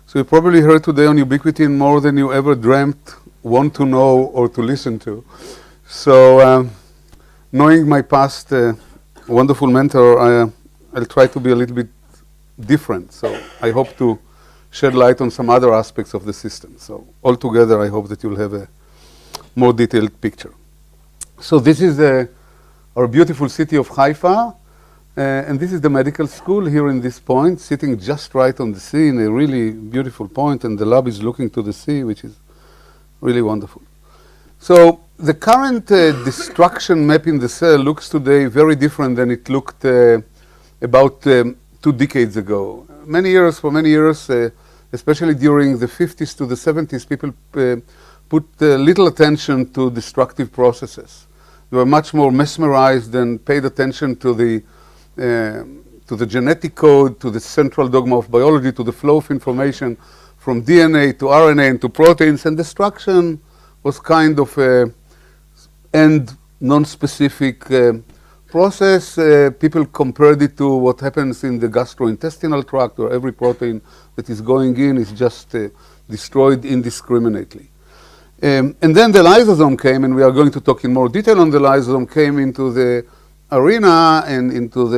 So you probably heard today on Ubiquitin more than you ever dreamt, want to know, or to listen to. So knowing my past wonderful mentor, I'll try to be a little bit different. So I hope to shed light on some other aspects of the system. So altogether, I hope that you'll have a more detailed picture. So this is our beautiful city of Haifa. And this is the medical school here in this point, sitting just right on the sea in a really beautiful point, and the lab is looking to the sea, which is really wonderful. So the current destruction map in the cell looks today very different than it looked about 2 decades ago. For many years, especially during the 50s to the 70s, people put little attention to destructive processes. They were much more mesmerized and paid attention to the genetic code, to the central dogma of biology, to the flow of information from DNA to RNA and to proteins, and destruction was kind of an end non-specific process. People compared it to what happens in the gastrointestinal tract, where every protein that is going in is just destroyed indiscriminately. And then the lysosome came, and we are going to talk in more detail on the lysosome, came into the arena and into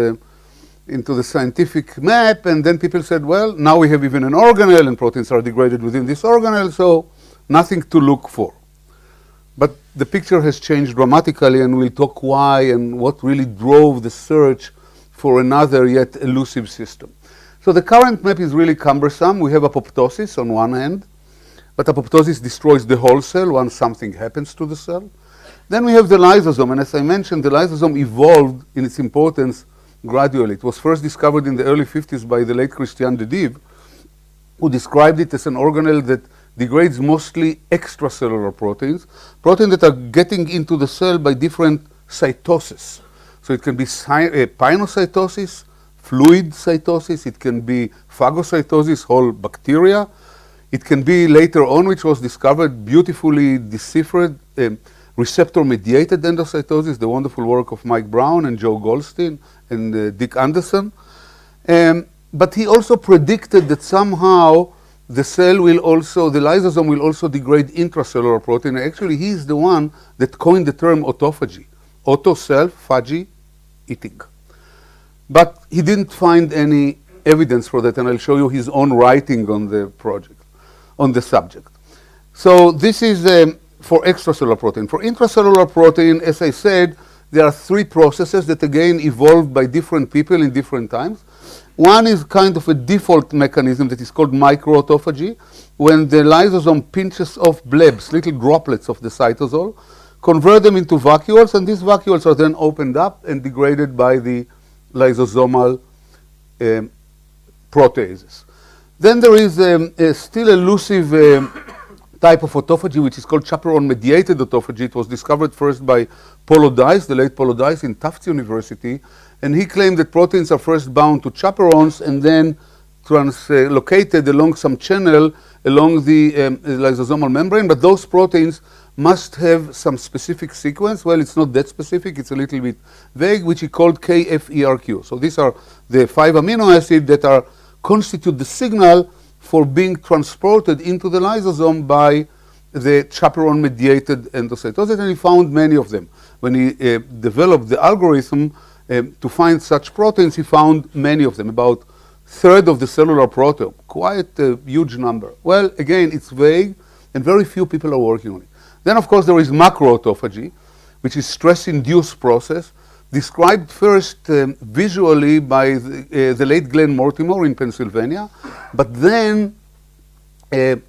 the scientific map, and then people said, well, now we have even an organelle, and proteins are degraded within this organelle, so nothing to look for. But the picture has changed dramatically, and we'll talk why and what really drove the search for another yet elusive system. So the current map is really cumbersome. We have apoptosis on one end, but apoptosis destroys the whole cell once something happens to the cell. Then we have the lysosome, and as I mentioned, the lysosome evolved in its importance gradually. It was first discovered in the early 50s by the late Christian de Dive, who described it as an organelle that degrades mostly extracellular proteins that are getting into the cell by different cytoses. So it can be pinocytosis, fluid cytosis, it can be phagocytosis, whole bacteria. It can be later on, which was discovered, beautifully deciphered, receptor-mediated endocytosis, the wonderful work of Mike Brown and Joe Goldstein and Dick Anderson. But he also predicted that somehow the lysosome will also degrade intracellular protein. Actually, he's the one that coined the term autophagy. Auto, self, phagy, eating. But he didn't find any evidence for that, and I'll show you his own writing on the subject. So this is for extracellular protein. For intracellular protein, as I said, there are 3 processes that again evolved by different people in different times. One is kind of a default mechanism that is called macroautophagy, when the lysosome pinches off blebs, little droplets of the cytosol, convert them into vacuoles, and these vacuoles are then opened up and degraded by the lysosomal proteases. Then there is a still elusive type of autophagy, which is called Chaperone-mediated autophagy. It was discovered first by Paul O'Dice, the late Paul O'Dice in Tufts University, and he claimed that proteins are first bound to chaperones and then translocated along some channel along the lysosomal membrane, but those proteins must have some specific sequence. Well, it's not that specific, it's a little bit vague, which he called KFERQ. So these are the 5 amino acids that constitute the signal for being transported into the lysosome by the chaperone-mediated endocytosis, and he found many of them. When he developed the algorithm to find such proteins, he found many of them, about 1/3 of the cellular proteome, quite a huge number. Well, again, it's vague, and very few people are working on it. Then, of course, there is macroautophagy, which is stress-induced process, described first visually by the late Glenn Mortimer in Pennsylvania, but then the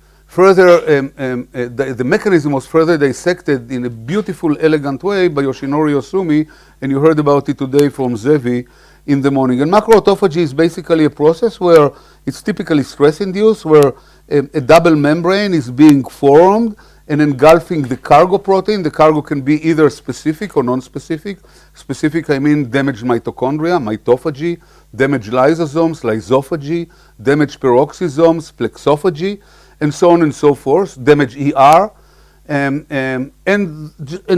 mechanism was further dissected in a beautiful, elegant way by Yoshinori Osumi, and you heard about it today from Zevi in the morning. And macroautophagy is basically a process where it's typically stress-induced, where a double membrane is being formed and engulfing the cargo protein. The cargo can be either specific or non-specific. Specific, I mean damaged mitochondria, mitophagy, damaged lysosomes, lysophagy, damaged peroxisomes, plexophagy, and so on and so forth, damaged ER, and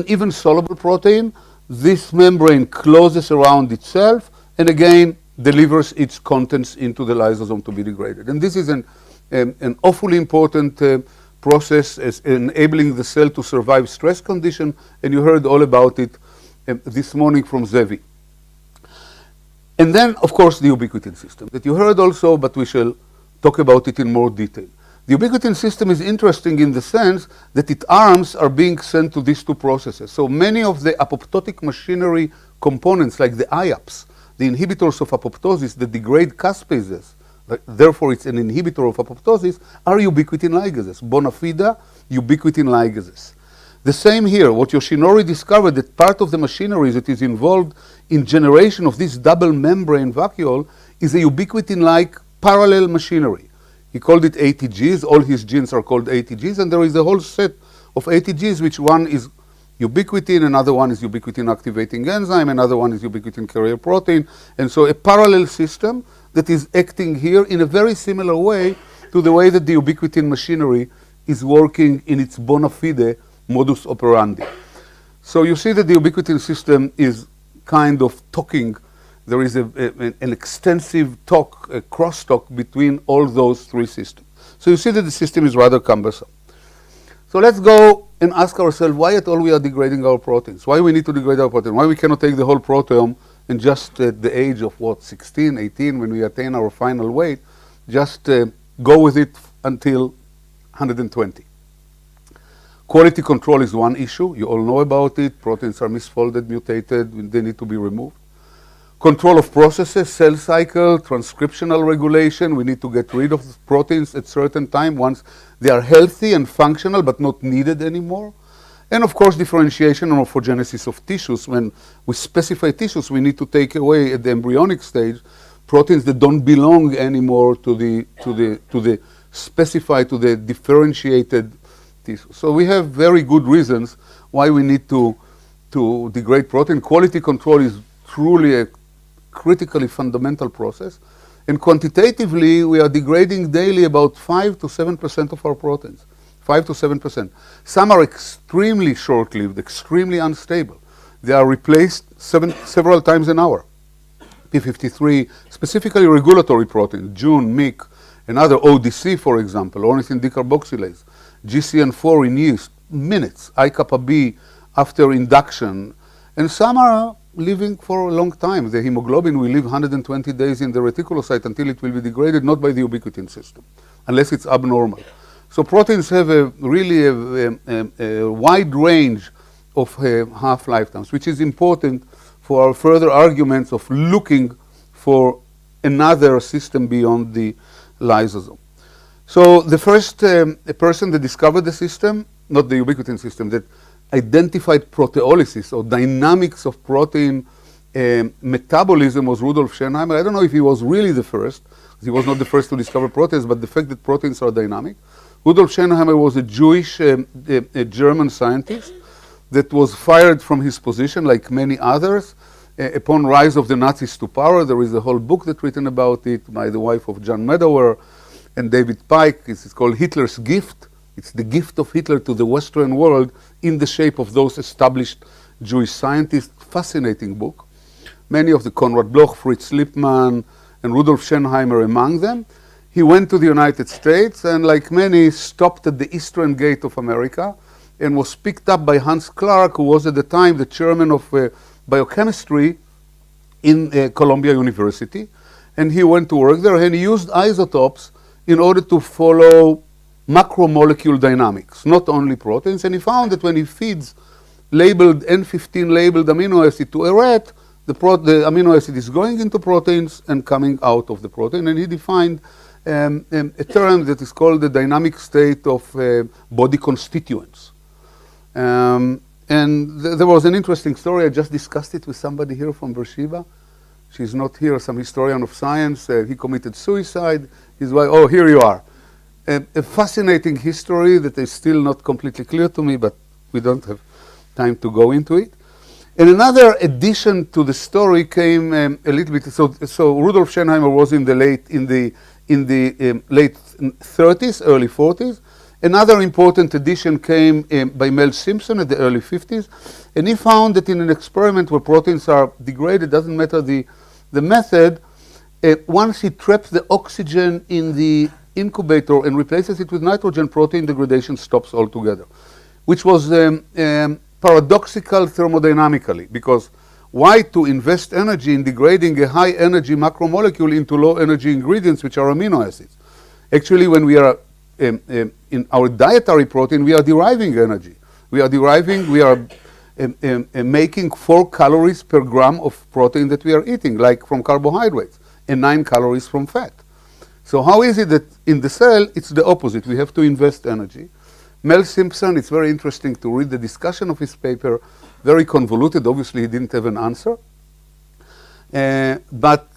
even soluble protein. This membrane closes around itself and again delivers its contents into the lysosome to be degraded. And this is an an awfully important process as enabling the cell to survive stress condition, and you heard all about it this morning from Zevi. And then, of course, the Ubiquitin system that you heard also, but we shall talk about it in more detail. The Ubiquitin system is interesting in the sense that its arms are being sent to these two processes. So many of the apoptotic machinery components, like the IAPs, the inhibitors of apoptosis that degrade caspases, therefore it's an inhibitor of apoptosis, are ubiquitin ligases, bona fide ubiquitin ligases. The same here, what Yoshinori discovered, that part of the machinery that is involved in generation of this double membrane vacuole is a ubiquitin-like parallel machinery. He called it ATGs, all his genes are called ATGs, and there is a whole set of ATGs, which one is ubiquitin, another one is ubiquitin activating enzyme, another one is ubiquitin carrier protein, and so a parallel system that is acting here in a very similar way to the way that the ubiquitin machinery is working in its bona fide modus operandi. So you see that the ubiquitin system is kind of talking. There is an extensive talk, a crosstalk between all those three systems. So you see that the system is rather cumbersome. So let's go and ask ourselves why at all we are degrading our proteins. Why we need to degrade our protein? Why we cannot take the whole proteome and just at the age of what, 16, 18, when we attain our final weight, just go with it until 120. Quality control is one issue. You all know about it. Proteins are misfolded, mutated. They need to be removed. Control of processes, cell cycle, transcriptional regulation. We need to get rid of proteins at certain time once they are healthy and functional but not needed anymore. And of course, differentiation and morphogenesis of tissues. When we specify tissues, we need to take away at the embryonic stage proteins that don't belong anymore to the specified, to the differentiated tissues. So we have very good reasons why we need to degrade protein. Quality control is truly a critically fundamental process. And quantitatively, we are degrading daily about 5 to 7% of our proteins. 5 to 7%. Some are extremely short-lived, extremely unstable. They are replaced several times an hour. P53, specifically regulatory proteins, JUN, MYC, another ODC, for example, ornithine decarboxylase, GCN4 in yeast, minutes, I-kappa B after induction, and some are living for a long time. The hemoglobin will live 120 days in the reticulocyte until it will be degraded, not by the ubiquitin system, unless it's abnormal. So proteins have really a wide range of half-life times, which is important for our further arguments of looking for another system beyond the lysosome. So the first person that discovered the system, not the ubiquitin system, that identified proteolysis or dynamics of protein metabolism was Rudolf Schönheimer. I don't know if he was really the first. He was not the first to discover proteins, but the fact that proteins are dynamic. Rudolf Schönheimer was a Jewish a German scientist that was fired from his position, like many others, upon rise of the Nazis to power. There is a whole book that's written about it by the wife of John Medower and David Pike. It's called Hitler's Gift. It's the gift of Hitler to the Western world in the shape of those established Jewish scientists. Fascinating book. Many of the Konrad Bloch, Fritz Lippmann, and Rudolf Schönheimer among them. He went to the United States and, like many, stopped at the Eastern Gate of America and was picked up by Hans Clark, who was at the time the chairman of biochemistry in Columbia University. And he went to work there, and he used isotopes in order to follow macromolecule dynamics, not only proteins. And he found that when he feeds labeled N15 labeled amino acid to a rat, the amino acid is going into proteins and coming out of the protein. And he defined a term that is called the dynamic state of body constituents. And there was an interesting story. I just discussed it with somebody here from Beersheba. She's not here, some historian of science. He committed suicide. His wife, oh, here you are. A fascinating history that is still not completely clear to me, but we don't have time to go into it. And another addition to the story came a little bit. So Rudolf Schönheimer was in the late 30s, early 40s. Another important addition came by Mel Simpson at the early 50s, and he found that in an experiment where proteins are degraded, doesn't matter the method, once he trapped the oxygen in the incubator and replaces it with nitrogen, protein degradation stops altogether, which was paradoxical thermodynamically, because why to invest energy in degrading a high energy macromolecule into low energy ingredients, which are amino acids? Actually, when we are in our dietary protein, we are deriving energy. We are making 4 calories per gram of protein that we are eating, like from carbohydrates, and 9 calories from fat. So how is it that in the cell, it's the opposite? We have to invest energy. Mel Simpson, it's very interesting to read the discussion of his paper, very convoluted. Obviously, he didn't have an answer. But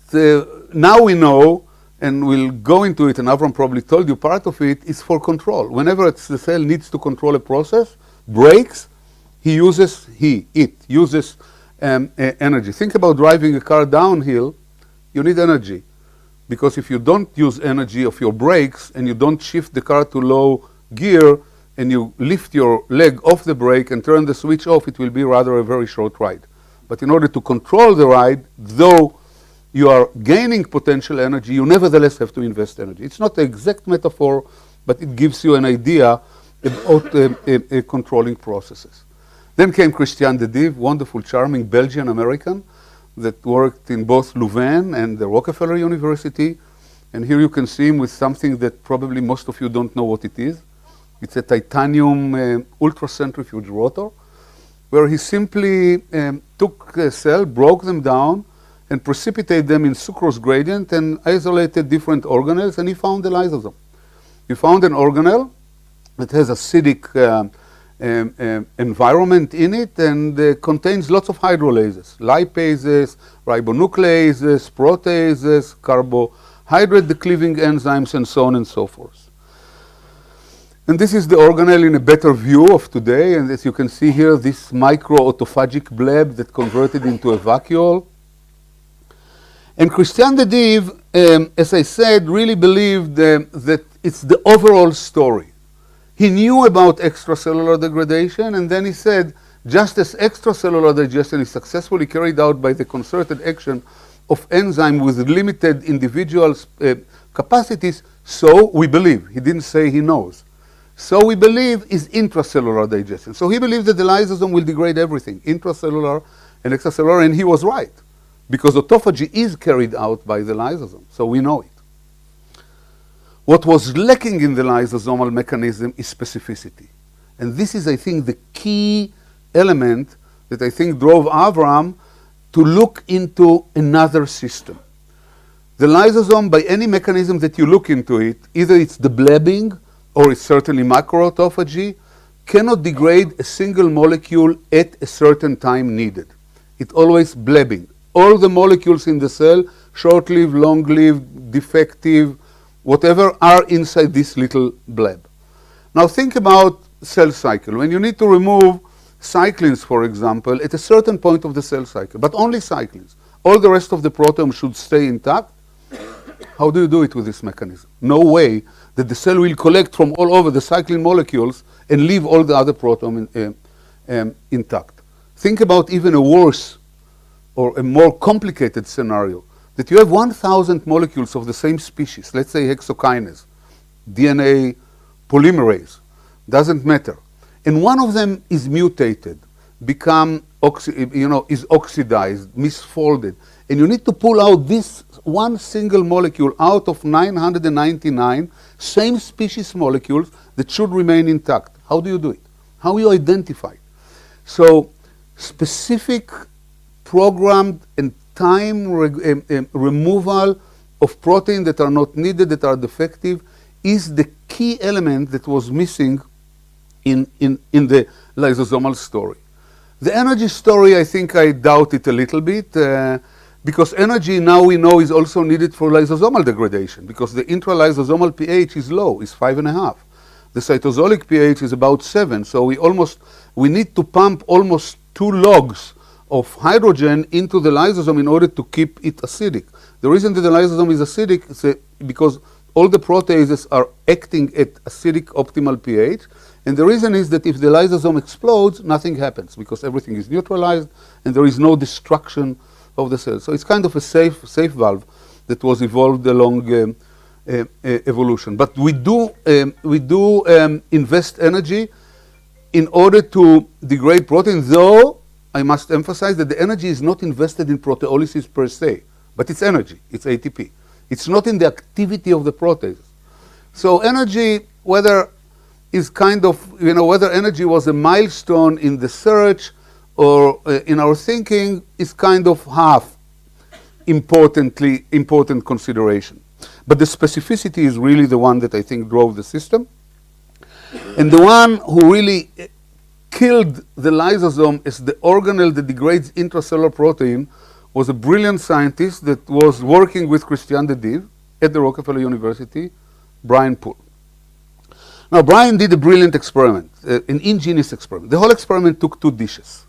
now we know, and we'll go into it, and Avram probably told you part of it is for control. Whenever the cell needs to control a process, breaks, it uses energy. Think about driving a car downhill. You need energy, because if you don't use energy of your brakes and you don't shift the car to low gear and you lift your leg off the brake and turn the switch off, it will be rather a very short ride. But in order to control the ride, though you are gaining potential energy, you nevertheless have to invest energy. It's not the exact metaphor, but it gives you an idea about controlling processes. Then came Christian de Dive, wonderful, charming Belgian American that worked in both Louvain and the Rockefeller University. And here you can see him with something that probably most of you don't know what it is. It's a titanium ultracentrifuge rotor, where he simply took a cell, broke them down, and precipitated them in sucrose gradient and isolated different organelles, and he found the lysosome. He found an organelle that has acidic environment in it and contains lots of hydrolases, lipases, ribonucleases, proteases, carbohydrate decleaving enzymes, and so on and so forth. And this is the organelle in a better view of today, and as you can see here, this microautophagic bleb that converted into a vacuole. And Christian de Dive, as I said, really believed that it's the overall story. He knew about extracellular degradation, and then he said, just as extracellular digestion is successfully carried out by the concerted action of enzyme with limited individual capacities, so we believe. He didn't say he knows. So we believe is intracellular digestion. So he believed that the lysosome will degrade everything, intracellular and extracellular, and he was right, because autophagy is carried out by the lysosome, so we know it. What was lacking in the lysosomal mechanism is specificity. And this is, I think, the key element that I think drove Avram to look into another system. The lysosome, by any mechanism that you look into it, either it's the blebbing or it's certainly macroautophagy, cannot degrade a single molecule at a certain time needed. It's always blebbing. All the molecules in the cell, short-lived, long-lived, defective, whatever, are inside this little bleb. Now think about cell cycle. When you need to remove cyclins, for example, at a certain point of the cell cycle, but only cyclins, all the rest of the proteome should stay intact. How do you do it with this mechanism? No way that the cell will collect from all over the cyclin molecules and leave all the other proteome intact. Think about even a worse or a more complicated scenario, that you have 1,000 molecules of the same species, let's say hexokinase, DNA polymerase, doesn't matter. And one of them is mutated, is oxidized, misfolded. And you need to pull out this one single molecule out of 999 same species molecules that should remain intact. How do you do it? How you identify it? So specific programmed and time removal of protein that are not needed, that are defective, is the key element that was missing in the lysosomal story. The energy story, I think I doubt it a little bit, because energy now we know is also needed for lysosomal degradation, because the intralysosomal pH is low, is 5.5. The cytosolic pH is about 7, so we need to pump almost 2 logs of hydrogen into the lysosome in order to keep it acidic. The reason that the lysosome is acidic is because all the proteases are acting at acidic optimal pH, and the reason is that if the lysosome explodes, nothing happens, because everything is neutralized and there is no destruction of the cell. So it's kind of a safe valve that was evolved along evolution. But we do invest energy in order to degrade protein, though I must emphasize that the energy is not invested in proteolysis per se, but it's energy, it's ATP. It's not in the activity of the protease. So energy, whether is kind of, whether energy was a milestone in the search or in our thinking is kind of half important consideration. But the specificity is really the one that I think drove the system. And the one who really killed the lysosome as the organelle that degrades intracellular protein was a brilliant scientist that was working with Christian de Div at the Rockefeller University, Brian Poole. Now, Brian did a brilliant experiment, an ingenious experiment. The whole experiment took 2 dishes,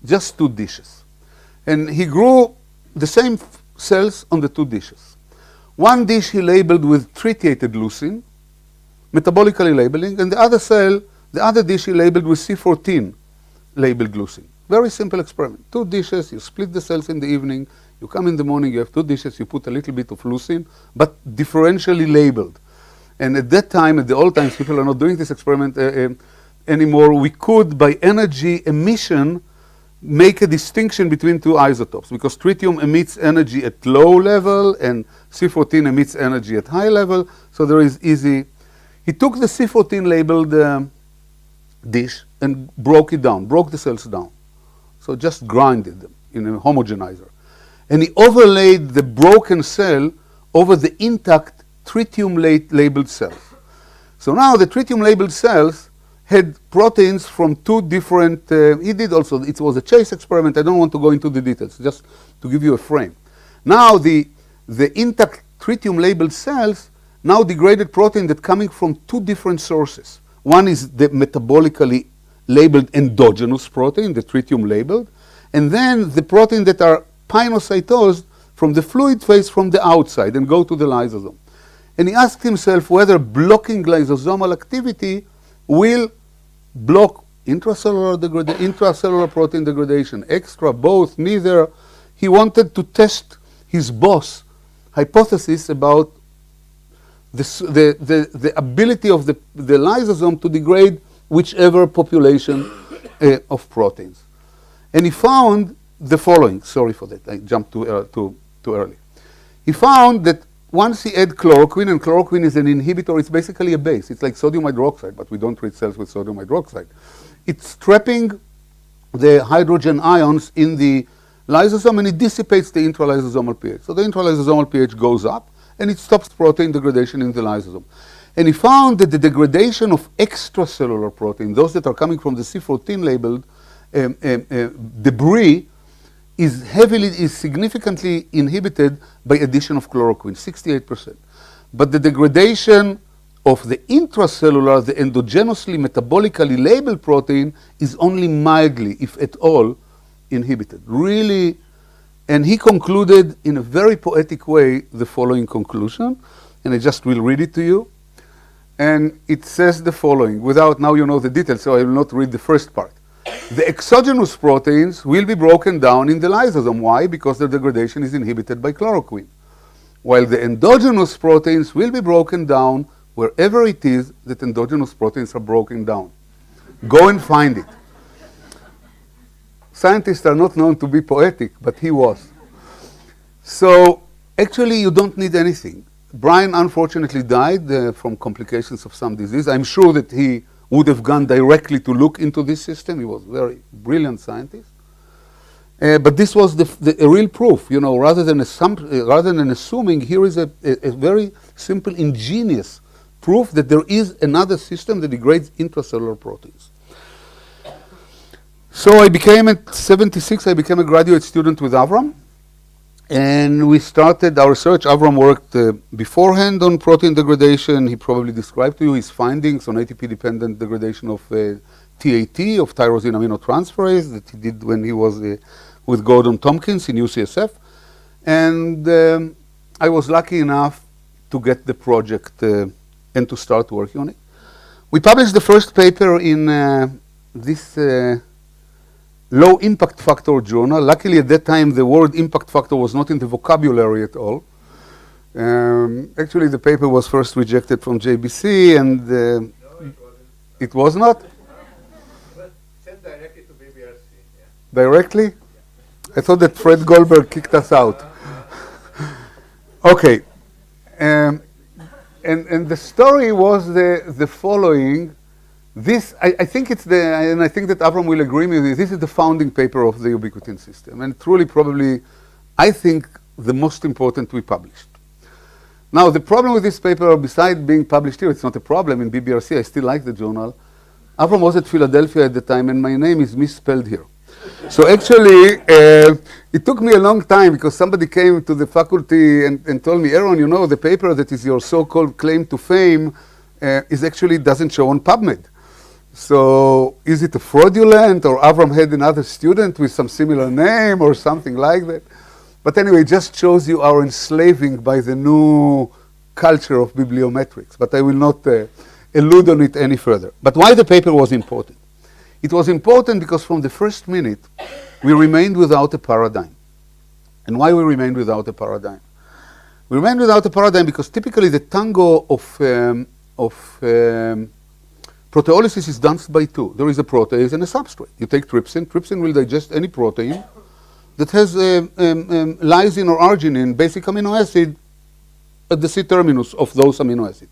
just 2 dishes. And he grew the same cells on the 2 dishes. One dish he labeled with tritiated leucine, metabolically labeling, and the other dish he labeled with C14 labeled leucine. Very simple experiment. 2 dishes, you split the cells in the evening, you come in the morning, you have 2 dishes, you put a little bit of leucine, but differentially labeled. And at that time, at the old times, people are not doing this experiment anymore. We could, by energy emission, make a distinction between 2 isotopes, because tritium emits energy at low level and C14 emits energy at high level. So there is easy. He took the C14 labeled dish and broke it down, broke the cells down. So just grinded them in a homogenizer. And he overlaid the broken cell over the intact tritium-labeled cells. So now the tritium-labeled cells had proteins from 2 different, he did also, it was a chase experiment, I don't want to go into the details, just to give you a frame. Now the intact tritium-labeled cells now degraded protein that coming from 2 different sources. One is the metabolically labeled endogenous protein, the tritium-labeled, and then the protein that are pinocytosed from the fluid phase from the outside and go to the lysosome. And he asked himself whether blocking lysosomal activity will block intracellular protein degradation, extra, both, neither. He wanted to test his boss hypothesis about the ability of the lysosome to degrade whichever population of proteins. And he found the following. Sorry for that, I jumped too early. He found that once he add chloroquine, and chloroquine is an inhibitor, it's basically a base. It's like sodium hydroxide, but we don't treat cells with sodium hydroxide. It's trapping the hydrogen ions in the lysosome, and it dissipates the intralysosomal pH. So the intralysosomal pH goes up, and it stops protein degradation in the lysosome. And he found that the degradation of extracellular protein, those that are coming from the C14 labeled debris, is significantly inhibited by addition of chloroquine, 68%. But the degradation of the intracellular, the endogenously metabolically labeled protein is only mildly, if at all, inhibited. Really, and he concluded in a very poetic way the following conclusion, and I just will read it to you. And it says the following, without, now you know the details, so I will not read the first part. The exogenous proteins will be broken down in the lysosome. Why? Because their degradation is inhibited by chloroquine. While the endogenous proteins will be broken down wherever it is that endogenous proteins are broken down. Go and find it. Scientists are not known to be poetic, but he was. So actually you don't need anything. Brian unfortunately died from complications of some disease. I'm sure that he would have gone directly to look into this system. He was a very brilliant scientist. But this was the real proof, you know, rather than assuming, here is a very simple, ingenious proof that there is another system that degrades intracellular proteins. So I became, at 76, I became a graduate student with Avram. And we started our research. Avram worked beforehand on protein degradation. He probably described to you his findings on ATP-dependent degradation of TAT, of tyrosine aminotransferase, that he did when he was with Gordon Tompkins in UCSF. And I was lucky enough to get the project and to start working on it. We published the first paper in this low impact factor journal. Luckily at that time the word impact factor was not in the vocabulary at all. Actually, the paper was first rejected from JBC, and No, it wasn't. it was not But sent directly to BBRC. Yeah. directly. I thought that Fred Goldberg kicked us out. Okay, and the story was the following. This, I think it's and I think that Avram will agree with me, this is the founding paper of the Ubiquitin system, and truly probably, I think, the most important we published. Now, the problem with this paper, besides being published here, it's not a problem in BBRC, I still like the journal. Avram was at Philadelphia at the time, and my name is misspelled here. So actually, it took me a long time because somebody came to the faculty and told me, Aaron, you know, the paper that is your so-called claim to fame is actually doesn't show on PubMed. So is it a fraudulent, or Avram had another student with some similar name or something like that? But anyway, it just shows you our enslaving by the new culture of bibliometrics. But I will not allude on it any further. But why the paper was important? It was important because from the first minute, we remained without a paradigm. And why we remained without a paradigm? We remained without a paradigm because typically the tango of proteolysis is done by two. There is a protease and a substrate. You take trypsin. Trypsin will digest any protein that has lysine or arginine, basic amino acid, at the C-terminus of those amino acids.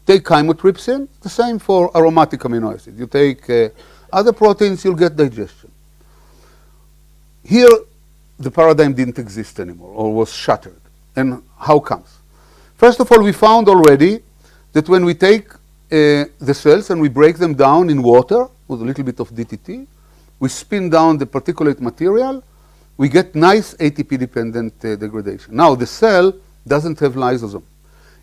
Take chymotrypsin, the same for aromatic amino acid. You take other proteins, you'll get digestion. Here, the paradigm didn't exist anymore, or was shattered. And how comes? First of all, we found already that when we take the cells and we break them down in water with a little bit of DTT, we spin down the particulate material, we get nice ATP-dependent degradation. Now, the cell doesn't have lysosome.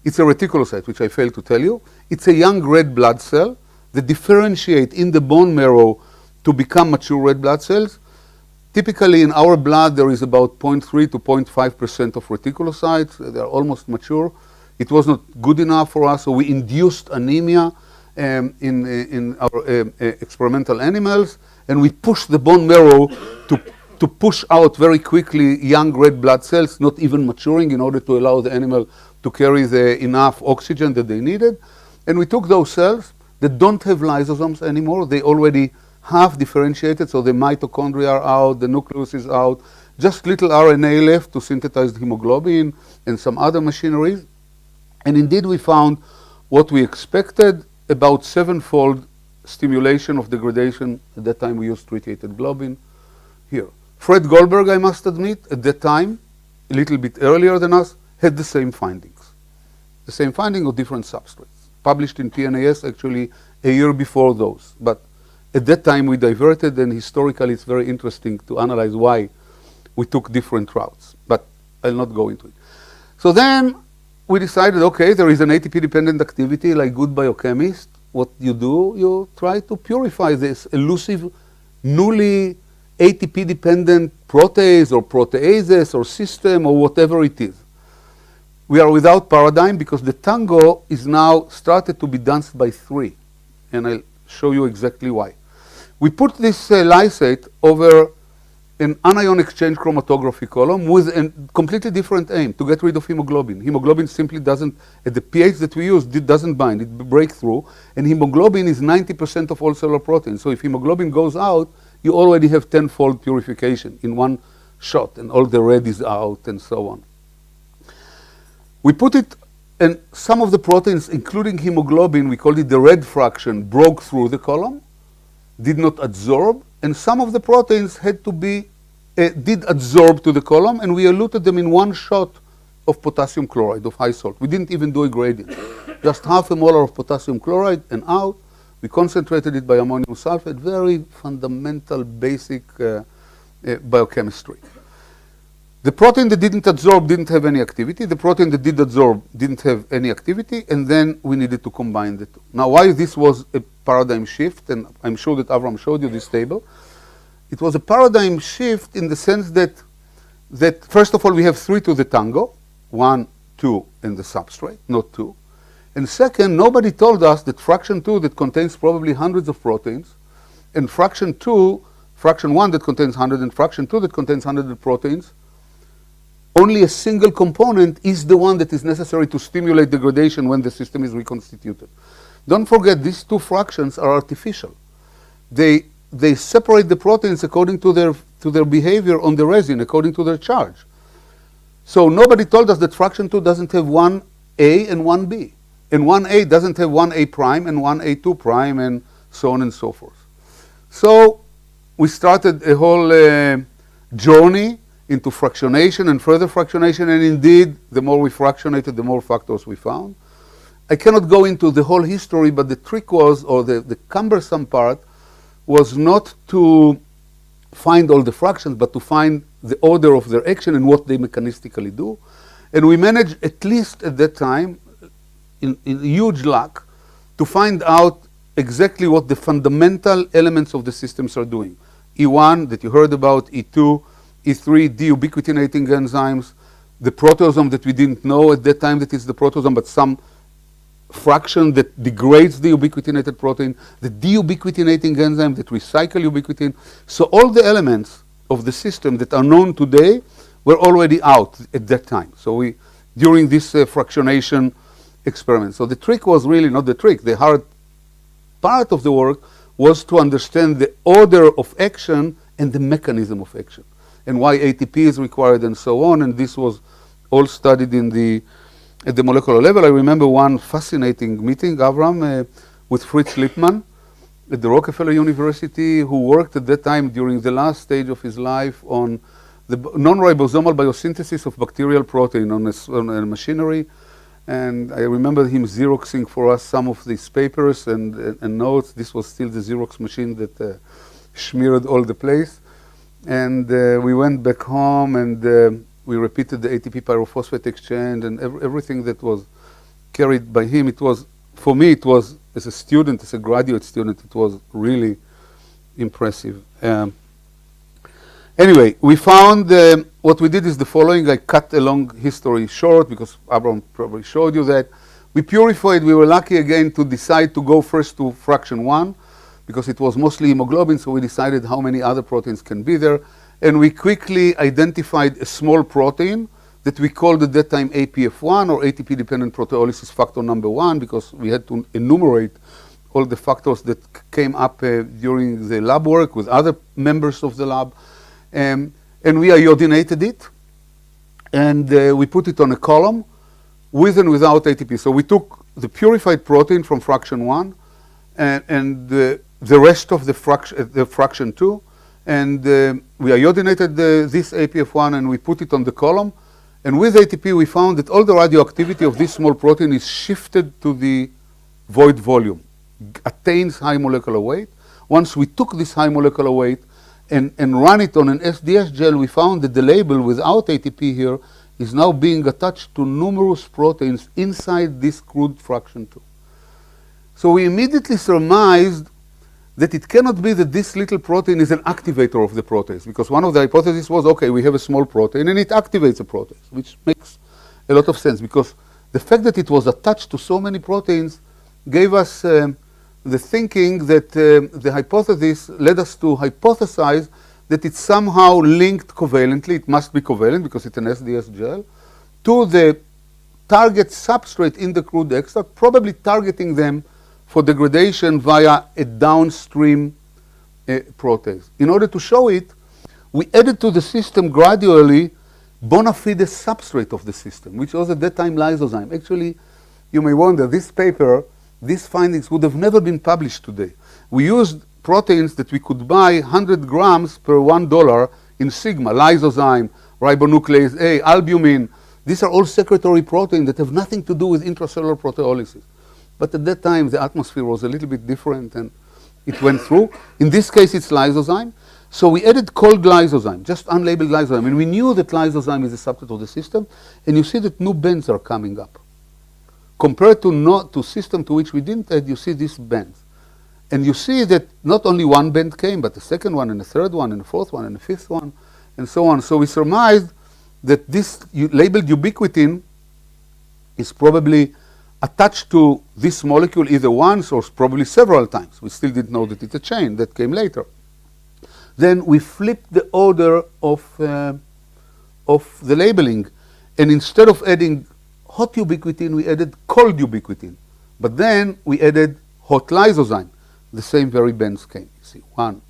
It's a reticulocyte, which I failed to tell you. It's a young red blood cell that differentiate in the bone marrow to become mature red blood cells. Typically, in our blood, there is about 0.3 to 0.5% of reticulocytes. They are almost mature. It was not good enough for us, so we induced anemia in our experimental animals, and we pushed the bone marrow to push out very quickly young red blood cells, not even maturing, in order to allow the animal to carry the enough oxygen that they needed. And we took those cells that don't have lysosomes anymore. They already half differentiated, so the mitochondria are out, the nucleus is out, just little RNA left to synthesize the hemoglobin and some other machineries. And indeed, we found what we expected, about 7-fold stimulation of degradation. At that time, we used tritiated globin. Here, Fred Goldberg, I must admit, at that time, a little bit earlier than us, had the same findings. The same finding of different substrates, published in PNAS actually a year before those. But at that time, we diverted, and historically, it's very interesting to analyze why we took different routes. But I'll not go into it. So then, we decided, okay, there is an ATP-dependent activity, like good biochemist. What you do, you try to purify this elusive, newly ATP-dependent protease or proteases or system or whatever it is. We are without paradigm because the tango is now started to be danced by three. And I'll show you exactly why. We put this lysate over an anion exchange chromatography column with a completely different aim, to get rid of hemoglobin. Hemoglobin simply doesn't, at the pH that we use, it doesn't bind, it breaks through. And hemoglobin is 90% of all cellular proteins. So if hemoglobin goes out, you already have 10-fold purification in one shot, and all the red is out, and so on. We put it, and some of the proteins, including hemoglobin, we called it the red fraction, broke through the column, did not adsorb, and some of the proteins had to be, did adsorb to the column, and we eluted them in one shot of potassium chloride, of high salt. We didn't even do a gradient. Just half a molar of potassium chloride and out. We concentrated it by ammonium sulfate, very fundamental, basic biochemistry. The protein that didn't adsorb didn't have any activity. The protein that did adsorb didn't have any activity, and then we needed to combine the two. Now, why this was a paradigm shift, and I'm sure that Avram showed you this table. It was a paradigm shift in the sense that first of all, we have 3 to the tango, 1, 2, and the substrate, not 2. And second, nobody told us that fraction 2 that contains probably hundreds of proteins, and fraction 1 that contains 100, and fraction 2 that contains 100 proteins, only a single component is the one that is necessary to stimulate degradation when the system is reconstituted. Don't forget, these two fractions are artificial. They separate the proteins according to their behavior on the resin, according to their charge. So nobody told us that fraction 2 doesn't have one A and one B. And one A doesn't have one A prime and one A2 prime, and so on and so forth. So we started a whole journey into fractionation and further fractionation, and indeed, the more we fractionated, the more factors we found. I cannot go into the whole history, but the trick was, or the cumbersome part, was not to find all the fractions, but to find the order of their action and what they mechanistically do. And we managed, at least at that time, in huge luck, to find out exactly what the fundamental elements of the systems are doing. E1 that you heard about, E2, E3, deubiquitinating enzymes, the proteasome that we didn't know at that time that is the proteasome, but some fraction that degrades the ubiquitinated protein, the deubiquitinating enzyme that recycle ubiquitin. So all the elements of the system that are known today were already out at that time. So we, during this fractionation experiment. So the trick was really not the trick. The hard part of the work was to understand the order of action and the mechanism of action, and why ATP is required and so on. And this was all studied at the molecular level. I remember one fascinating meeting, Avram, with Fritz Lippmann at the Rockefeller University, who worked at that time during the last stage of his life on the non-ribosomal biosynthesis of bacterial protein on a machinery. And I remember him Xeroxing for us some of these papers and notes. This was still the Xerox machine that smeared all the place. And we went back home and we repeated the ATP pyrophosphate exchange and everything that was carried by him. It was, for me, it was, as a student, as a graduate student, it was really impressive. Anyway, we found, what we did is the following. I cut a long history short because Abraham probably showed you that. We purified, we were lucky again to decide to go first to fraction 1 because it was mostly hemoglobin, so we decided how many other proteins can be there. And we quickly identified a small protein that we called at that time APF1, or ATP-dependent proteolysis factor number 1, because we had to enumerate all the factors that came up during the lab work with other members of the lab. And we iodinated it, and we put it on a column with and without ATP. So we took the purified protein from fraction 1 and the rest of the fraction 2, and we iodinated this APF1 and we put it on the column. And with ATP we found that all the radioactivity of this small protein is shifted to the void volume, attains high molecular weight. Once we took this high molecular weight and run it on an SDS gel, we found that the label without ATP here is now being attached to numerous proteins inside this crude fraction 2. So we immediately surmised that it cannot be that this little protein is an activator of the protease, because one of the hypotheses was, okay, we have a small protein and it activates a protease, which makes a lot of sense, because the fact that it was attached to so many proteins gave us the thinking that the hypothesis led us to hypothesize that it's somehow linked covalently, it must be covalent because it's an SDS gel, to the target substrate in the crude extract, probably targeting them for degradation via a downstream protease. In order to show it, we added to the system gradually bona fide substrate of the system, which was at that time lysozyme. Actually, you may wonder, this paper, these findings would have never been published today. We used proteins that we could buy 100 grams per $1 in sigma, lysozyme, ribonuclease A, albumin. These are all secretory proteins that have nothing to do with intracellular proteolysis. But at that time, the atmosphere was a little bit different and it went through. In this case, it's lysozyme. So we added cold lysozyme, just unlabeled lysozyme. And we knew that lysozyme is a subset of the system. And you see that new bands are coming up. Compared to system to which we didn't add, you see these bands. And you see that not only one band came, but the second one and the third one and the fourth one and the fifth one and so on. So we surmised that this labeled ubiquitin is probably attached to this molecule either once or probably several times. We still didn't know that it's a chain. That came later. Then we flipped the order of of the labeling. And instead of adding hot ubiquitin, we added cold ubiquitin. But then we added hot lysozyme. The same very bands came. You see, one.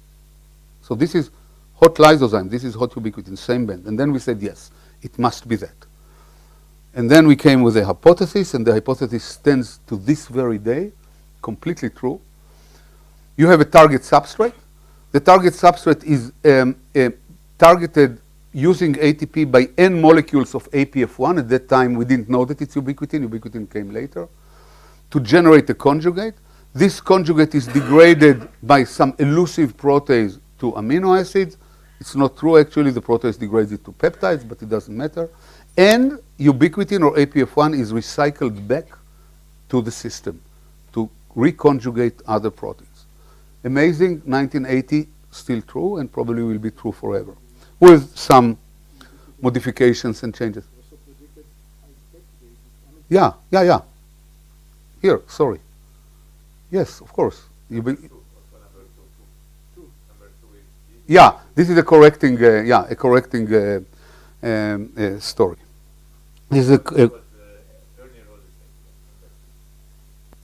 So this is hot lysozyme. This is hot ubiquitin, same band. And then we said, yes, it must be that. And then we came with a hypothesis, and the hypothesis stands to this very day, completely true. You have a target substrate. The target substrate is targeted using ATP by N molecules of APF1. At that time, we didn't know that it's ubiquitin. Ubiquitin came later. To generate a conjugate. This conjugate is degraded by some elusive protease to amino acids. It's not true, actually. The protease degrades it to peptides, but it doesn't matter. And ubiquitin, or APF1, is recycled back to the system to reconjugate other proteins. Amazing, 1980, still true, and probably will be true forever, with some modifications and changes. Yeah. Here, sorry. Yes, of course. Yeah, this is a correcting, story. This is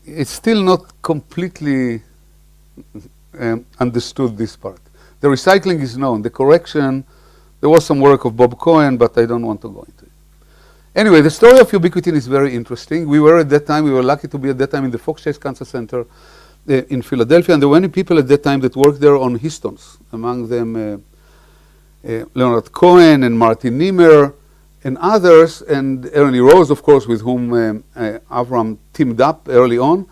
it's still not completely understood, this part. The recycling is known. The correction, there was some work of Bob Cohen, but I don't want to go into it. Anyway, the story of ubiquitin is very interesting. We were lucky to be at that time in the Fox Chase Cancer Center in Philadelphia, and there were many people at that time that worked there on histones, among them Leonard Cohen and Martin Niemer and others, and Ernie Rose, of course, with whom Avram teamed up early on.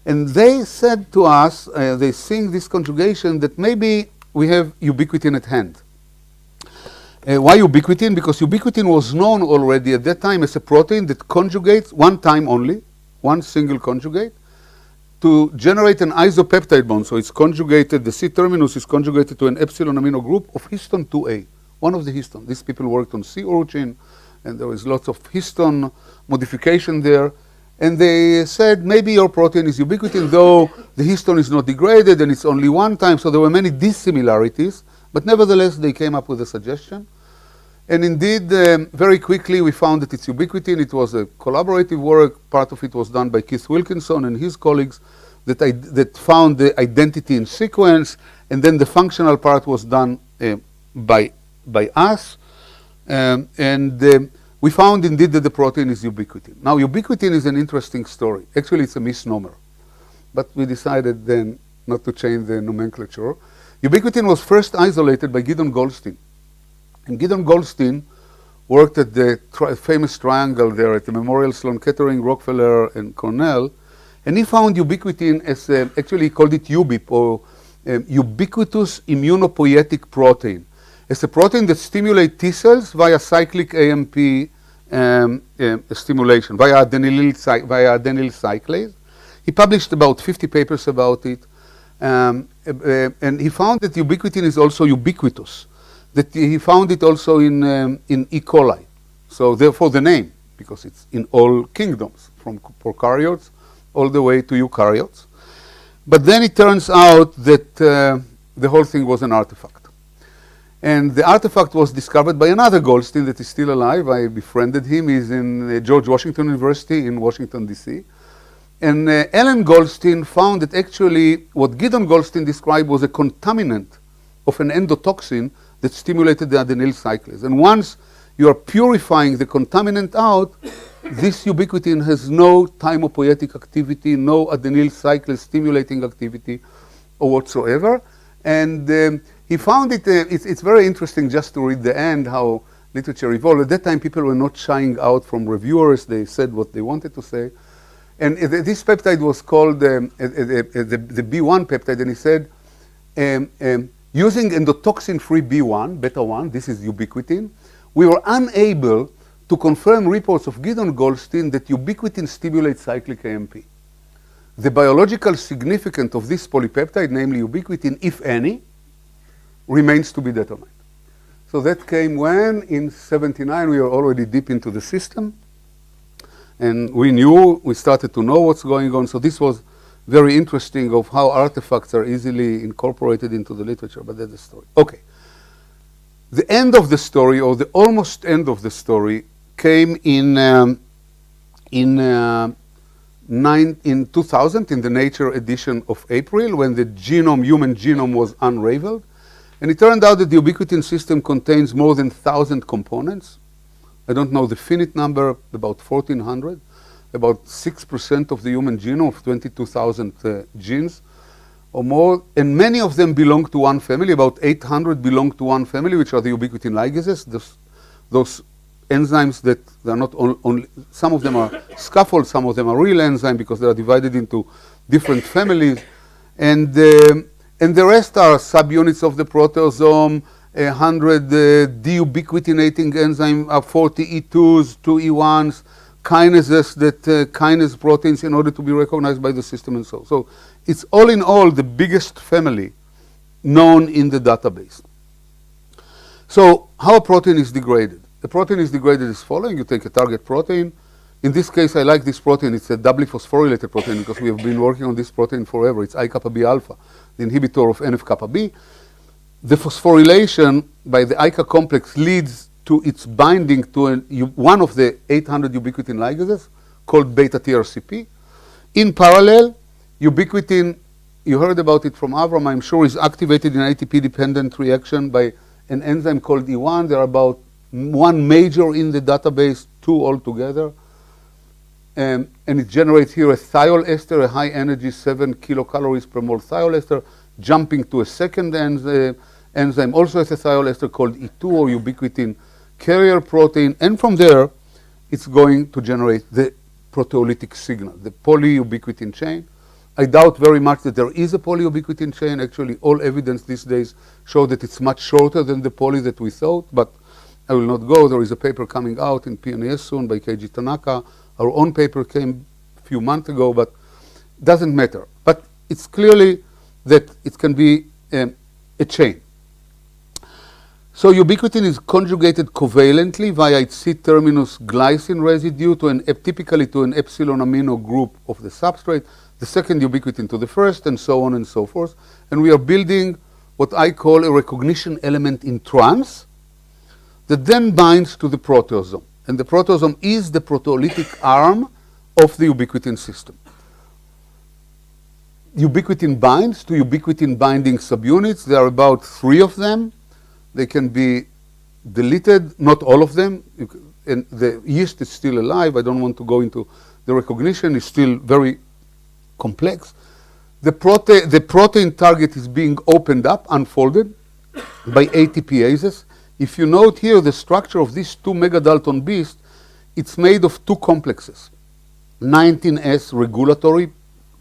And they said to us, they sing this conjugation, that maybe we have ubiquitin at hand. Why ubiquitin? Because ubiquitin was known already at that time as a protein that conjugates one time only, one single conjugate, to generate an isopeptide bond. So it's conjugated, the C-terminus is conjugated to an epsilon amino group of histone 2A, one of the histone. These people worked on sea urchin, and there was lots of histone modification there. And they said, maybe your protein is ubiquitin, though the histone is not degraded and it's only one time. So there were many dissimilarities, but nevertheless, they came up with a suggestion. And indeed, very quickly, we found that it's ubiquitin. It was a collaborative work. Part of it was done by Keith Wilkinson and his colleagues that found the identity in sequence. And then the functional part was done by us. We found indeed that the protein is ubiquitin. Now, ubiquitin is an interesting story. Actually, it's a misnomer. But we decided then not to change the nomenclature. Ubiquitin was first isolated by Gideon Goldstein. And Gideon Goldstein worked at the famous triangle there at the Memorial Sloan Kettering, Rockefeller, and Cornell. And he found ubiquitin as, actually he called it UBIP, or ubiquitous immunopoietic protein. It's a protein that stimulates T cells via cyclic AMP stimulation, via adenylyl cyclase. He published about 50 papers about it. And he found that ubiquitin is also ubiquitous. That he found it also in E. coli. So therefore the name, because it's in all kingdoms, from prokaryotes all the way to eukaryotes. But then it turns out that the whole thing was an artifact. And the artifact was discovered by another Goldstein that is still alive. I befriended him. He's in George Washington University in Washington, D.C. And Ellen Goldstein found that actually what Gideon Goldstein described was a contaminant of an endotoxin that stimulated the adenyl cyclase. And once you are purifying the contaminant out, this ubiquitin has no thymopoietic activity, no adenyl cyclase stimulating activity or whatsoever. And he found it, it's very interesting just to read the end, how literature evolved. At that time, people were not shying out from reviewers. They said what they wanted to say. And this peptide was called the B1 peptide, and he said, using endotoxin-free B1, beta-1, this is ubiquitin, we were unable to confirm reports of Gideon Goldstein that ubiquitin stimulates cyclic AMP. The biological significance of this polypeptide, namely ubiquitin, if any, remains to be determined. So that came when, in 79, we were already deep into the system. And we started to know what's going on. So this was very interesting of how artifacts are easily incorporated into the literature, but that's the story. Okay. The end of the story, or the almost end of the story, came in 2000, in the Nature edition of April, when the human genome was unraveled. And it turned out that the Ubiquitin system contains more than 1,000 components. I don't know the finite number, about 1,400, about 6% of the human genome of 22,000 genes or more. And many of them belong to one family. About 800 belong to one family, which are the ubiquitin ligases. Those enzymes that they're not only, some of them are scaffolds, some of them are real enzymes because they are divided into different families. And the rest are subunits of the proteasome, 100 deubiquitinating enzyme, 40 E2s, 2 E1s, kinases that kinase proteins in order to be recognized by the system and so on. So it's all in all the biggest family known in the database. So how a protein is degraded? The protein is degraded as following. You take a target protein. In this case, I like this protein. It's a doubly phosphorylated protein because we have been working on this protein forever. It's I-kappa-B alpha, the inhibitor of NF-kappa-B. The phosphorylation by the ICA complex leads to its binding to one of the 800 ubiquitin ligases called beta-TRCP. In parallel, ubiquitin, you heard about it from Avram, I'm sure, is activated in ATP-dependent reaction by an enzyme called E1. There are about one major in the database, 2 altogether. And it generates here a thiol ester, a high energy 7 kilocalories per mole thiol ester, jumping to a second enzyme, also as a thiol ester called E2 or ubiquitin carrier protein. And from there, it's going to generate the proteolytic signal, the polyubiquitin chain. I doubt very much that there is a polyubiquitin chain. Actually, all evidence these days show that it's much shorter than the poly that we thought, but I will not go. There is a paper coming out in PNAS soon by Keiji Tanaka. Our own paper came a few months ago, but it doesn't matter. But it's clearly that it can be a chain. So ubiquitin is conjugated covalently via its C-terminus glycine residue to typically to an epsilon amino group of the substrate, the second ubiquitin to the first, and so on and so forth. And we are building what I call a recognition element in trans that then binds to the proteasome. And the proteasome is the proteolytic arm of the ubiquitin system. Ubiquitin binds to ubiquitin binding subunits. There are about 3 of them. They can be deleted, not all of them. And the yeast is still alive. I don't want to go into the recognition. It's still very complex. The protein target is being opened up, unfolded by ATPases. If you note here the structure of these 2 megadalton beasts, it's made of 2 complexes. 19S regulatory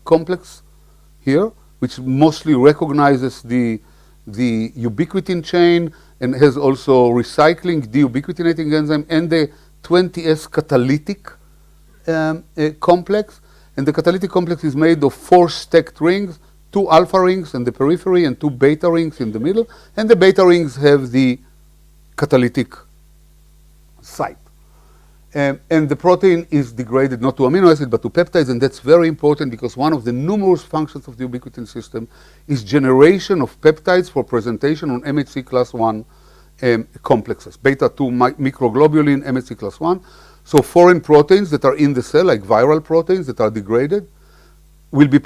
complex here, which mostly recognizes the ubiquitin chain and has also recycling deubiquitinating enzyme, and the 20S catalytic complex. And the catalytic complex is made of 4 stacked rings, 2 alpha rings in the periphery and 2 beta rings in the middle. And the beta rings have the catalytic site. And the protein is degraded not to amino acid but to peptides, and that's very important because one of the numerous functions of the ubiquitin system is generation of peptides for presentation on MHC class 1 complexes, beta 2 microglobulin, MHC class 1. So foreign proteins that are in the cell, like viral proteins that are degraded, will be,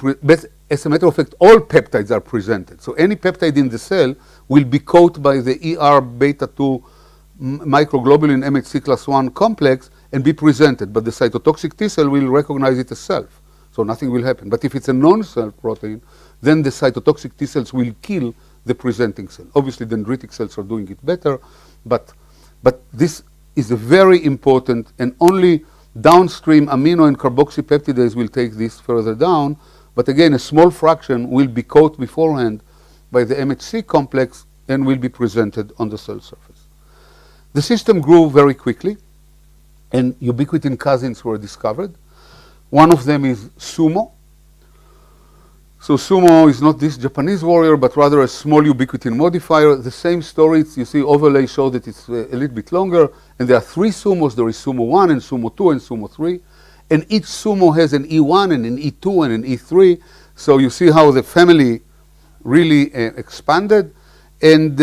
as a matter of fact, all peptides are presented. So any peptide in the cell will be caught by the ER beta 2 microglobulin MHC class 1 complex and be presented, but the cytotoxic T cell will recognize it as self, so nothing will happen. But if it's a non-self protein, then the cytotoxic T cells will kill the presenting cell. Obviously, dendritic cells are doing it better, but this is a very important, and only downstream amino and carboxypeptidase will take this further down. But again, a small fraction will be caught beforehand by the MHC complex and will be presented on the cell surface. The system grew very quickly, and ubiquitin cousins were discovered. One of them is Sumo. So Sumo is not this Japanese warrior, but rather a small ubiquitin modifier. The same story, you see overlay show that it's a little bit longer, and there are 3 Sumos. There is Sumo 1 and Sumo 2 and Sumo 3. And each Sumo has an E1 and an E2 and an E3. So you see how the family really expanded. And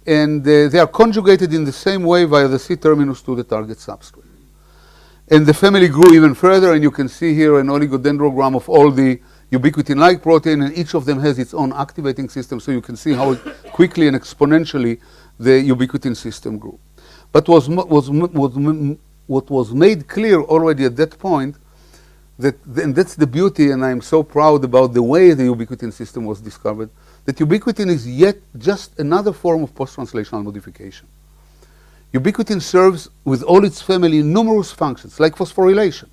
and they are conjugated in the same way via the C-terminus to the target substrate. And the family grew even further, and you can see here an oligodendrogram of all the ubiquitin-like protein, and each of them has its own activating system, so you can see how quickly and exponentially the ubiquitin system grew. But what was made clear already at that point, and that's the beauty, and I'm so proud about the way the ubiquitin system was discovered, that ubiquitin is yet just another form of post-translational modification. Ubiquitin serves with all its family numerous functions, like phosphorylation.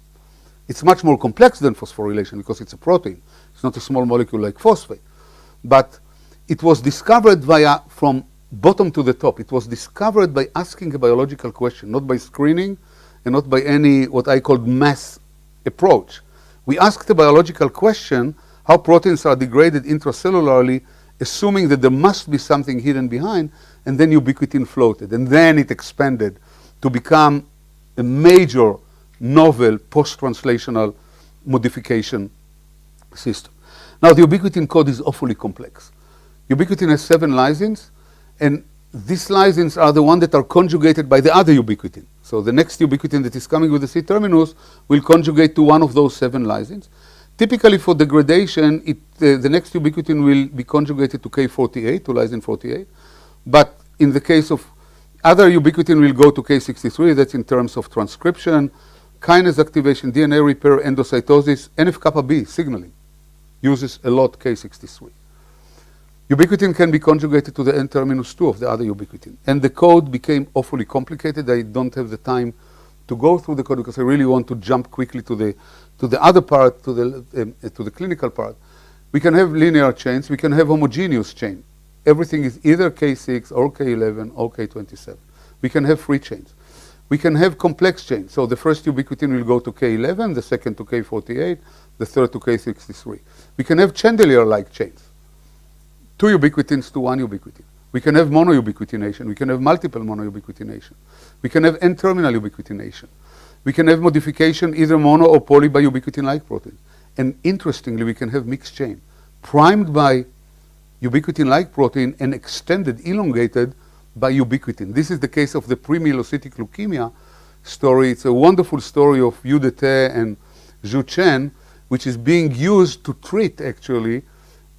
It's much more complex than phosphorylation because it's a protein. It's not a small molecule like phosphate. But it was discovered from bottom to the top. It was discovered by asking a biological question, not by screening and not by any what I called mass approach. We asked a biological question, how proteins are degraded intracellularly, assuming that there must be something hidden behind, and then ubiquitin floated. And then it expanded to become a major novel post-translational modification system. Now, the ubiquitin code is awfully complex. Ubiquitin has 7 lysines, and these lysines are the ones that are conjugated by the other ubiquitin. So the next ubiquitin that is coming with the C-terminus will conjugate to one of those 7 lysines. Typically for degradation, the next ubiquitin will be conjugated to K48, to lysine 48. But in the case of other ubiquitin will go to K63, that's in terms of transcription, kinase activation, DNA repair, endocytosis, NF-kappa B signaling uses a lot K63. Ubiquitin can be conjugated to the N-terminus 2 of the other ubiquitin. And the code became awfully complicated. I don't have the time to go through the code because I really want to jump quickly to the other part, to the clinical part. We can have linear chains. We can have homogeneous chain. Everything is either K6 or K11 or K27. We can have free chains. We can have complex chains. So the first ubiquitin will go to K11, the second to K48, the third to K63. We can have chandelier-like chains. 2 ubiquitins to 1 ubiquitin. We can have monoubiquitination. We can have multiple monoubiquitination. We can have N-terminal ubiquitination. We can have modification either mono or poly by ubiquitin-like proteins. And interestingly, we can have mixed chain, primed by ubiquitin-like protein and extended, elongated by ubiquitin. This is the case of the pre-myelocytic leukemia story. It's a wonderful story of Yu Dete and Zhu Chen, which is being used to treat actually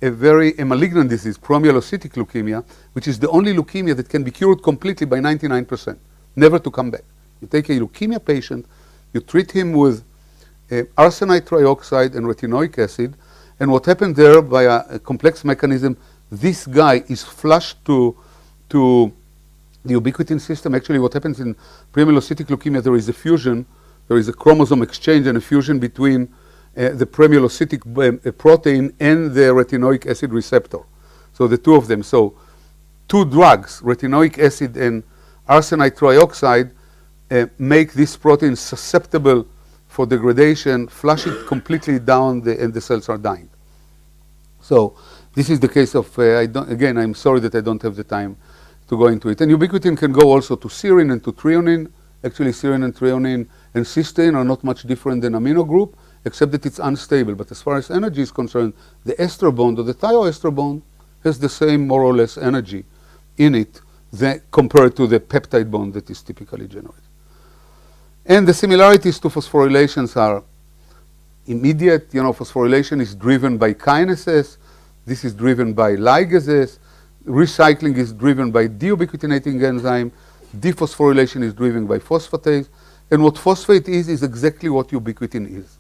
a malignant disease, promyelocytic leukemia, which is the only leukemia that can be cured completely by 99%, never to come back. You take a leukemia patient, you treat him with arsenite trioxide and retinoic acid, and what happened there by a complex mechanism, this guy is flushed to the ubiquitin system. Actually, what happens in premyelocytic leukemia, there is a fusion, there is a chromosome exchange and a fusion between the premyelocytic protein and the retinoic acid receptor. So the two of them. So 2 drugs, retinoic acid and arsenite trioxide, make this protein susceptible for degradation, flush it completely down, and the cells are dying. So this is the case of, again, I'm sorry that I don't have the time to go into it. And ubiquitin can go also to serine and to threonine. Actually, serine and threonine and cysteine are not much different than amino group, except that it's unstable. But as far as energy is concerned, the ester bond or the thioester bond has the same more or less energy in it compared to the peptide bond that is typically generated. And the similarities to phosphorylations are immediate. Phosphorylation is driven by kinases. This is driven by ligases. Recycling is driven by deubiquitinating enzyme. Dephosphorylation is driven by phosphatase. And what phosphate is exactly what ubiquitin is.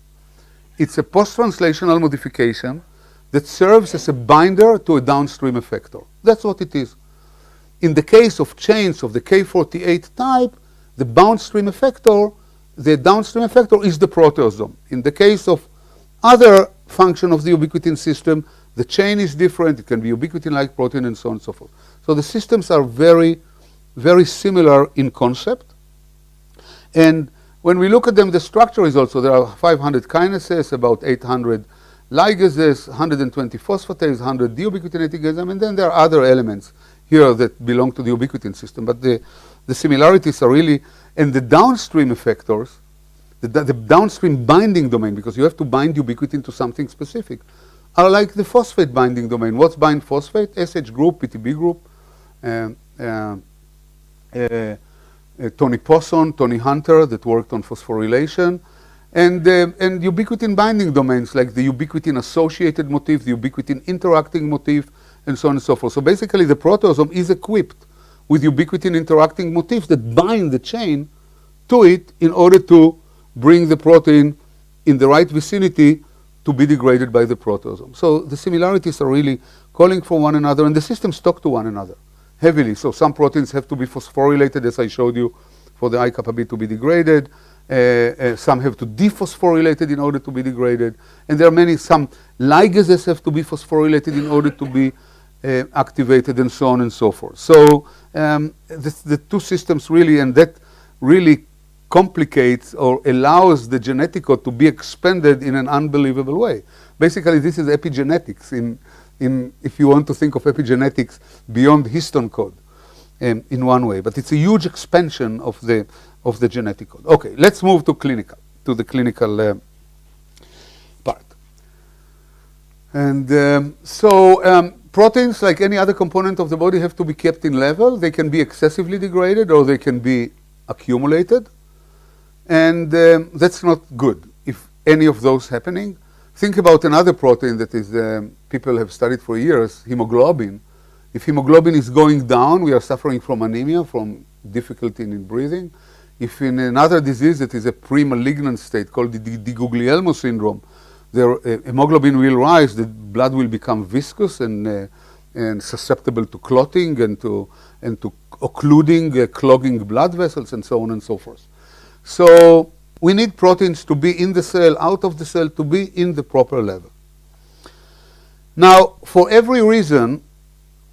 It's a post-translational modification that serves as a binder to a downstream effector. That's what it is. In the case of chains of the K48 type, the downstream effector is the proteasome. In the case of other function of the ubiquitin system, the chain is different. It can be ubiquitin-like protein and so on and so forth. So the systems are very, very similar in concept. And when we look at them, the structure is also, there are 500 kinases, about 800 ligases, 120 phosphatase, 100 deubiquitinating enzyme, and then there are other elements here that belong to the ubiquitin system. But the similarities are really, and the downstream effectors, the downstream binding domain, because you have to bind ubiquitin to something specific, are like the phosphate binding domain. What's bind phosphate? SH group, PTB group. Tony Posson, Tony Hunter, that worked on phosphorylation, and ubiquitin binding domains like the ubiquitin associated motif, the ubiquitin interacting motif, and so on and so forth. So basically the proteasome is equipped with ubiquitin interacting motifs that bind the chain to it in order to bring the protein in the right vicinity to be degraded by the proteasome. So the similarities are really calling for one another, and the systems talk to one another heavily. So some proteins have to be phosphorylated, as I showed you, for the I-kappa B to be degraded. Some have to dephosphorylated in order to be degraded. And there are some ligases have to be phosphorylated in order to be activated, and so on and so forth. So the two systems really, and that really complicates or allows the genetic to be expanded in an unbelievable way. Basically, this is epigenetics if you want to think of epigenetics beyond histone code in one way. But it's a huge expansion of the genetic code. Okay, let's move to the clinical part. And proteins, like any other component of the body, have to be kept in level. They can be excessively degraded or they can be accumulated. And that's not good if any of those happening. Think about another protein that is people have studied for years, hemoglobin. If hemoglobin is going down, we are suffering from anemia, from difficulty in breathing. If in another disease that is a pre-malignant state called the Guglielmo syndrome, hemoglobin will rise, the blood will become viscous and susceptible to clotting and to occluding, clogging blood vessels, and so on and so forth. So we need proteins to be in the cell, out of the cell, to be in the proper level. Now, for every reason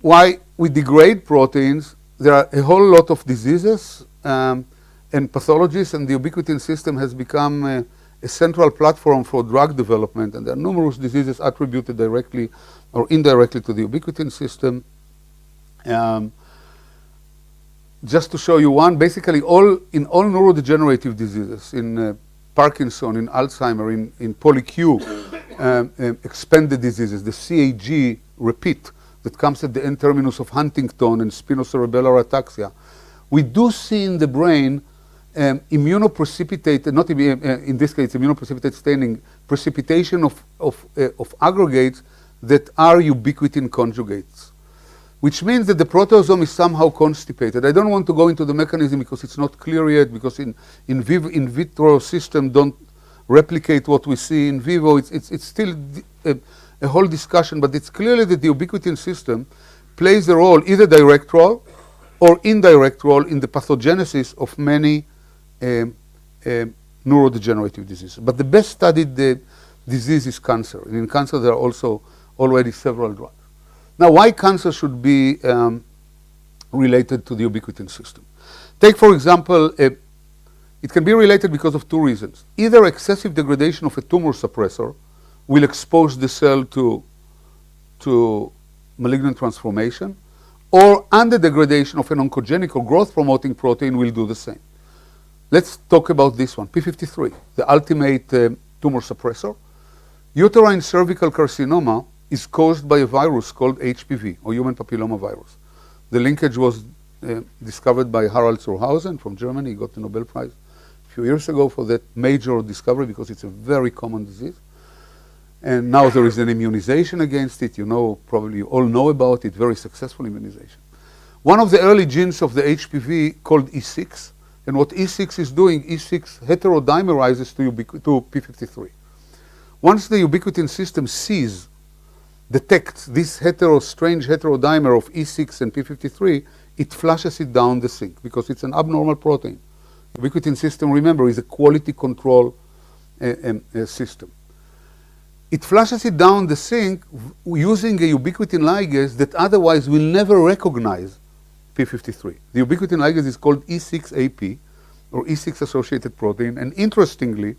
why we degrade proteins, there are a whole lot of diseases and pathologies, and the ubiquitin system has become a central platform for drug development, and there are numerous diseases attributed directly or indirectly to the ubiquitin system. Just to show you one, basically in all neurodegenerative diseases, in Parkinson, in Alzheimer, in poly-Q, expanded diseases, the CAG repeat that comes at the end terminus of Huntington and spinocerebellar ataxia, we do see in the brain immunoprecipitated, not in this case immunoprecipitated staining, precipitation of aggregates that are ubiquitin conjugates, which means that the proteasome is somehow constipated. I don't want to go into the mechanism because it's not clear yet, because in vitro system don't replicate what we see in vivo. It's still a whole discussion, but it's clearly that the ubiquitin system plays a role, either direct role or indirect role, in the pathogenesis of many neurodegenerative diseases. But the best studied disease is cancer. And in cancer there are also already several drugs. Now, why cancer should be related to the ubiquitin system? Take, for example, it can be related because of two reasons. Either excessive degradation of a tumor suppressor will expose the cell to malignant transformation, or under degradation of an oncogenic or growth-promoting protein will do the same. Let's talk about this one, p53, the ultimate tumor suppressor. Uterine cervical carcinoma is caused by a virus called HPV, or human papilloma virus. The linkage was discovered by Harald Zurhausen from Germany. He got the Nobel Prize a few years ago for that major discovery, because it's a very common disease. And now there is an immunization against it. You know, probably you all know about it, very successful immunization. One of the early genes of the HPV called E6, and what E6 is doing, E6 heterodimerizes to p53. Once the ubiquitin system detects this strange heterodimer of E6 and p53, it flushes it down the sink because it's an abnormal protein. Ubiquitin system, remember, is a quality control system. It flushes it down the sink using a ubiquitin ligase that otherwise will never recognize p53. The ubiquitin ligase is called E6AP, or E6 associated protein, and interestingly,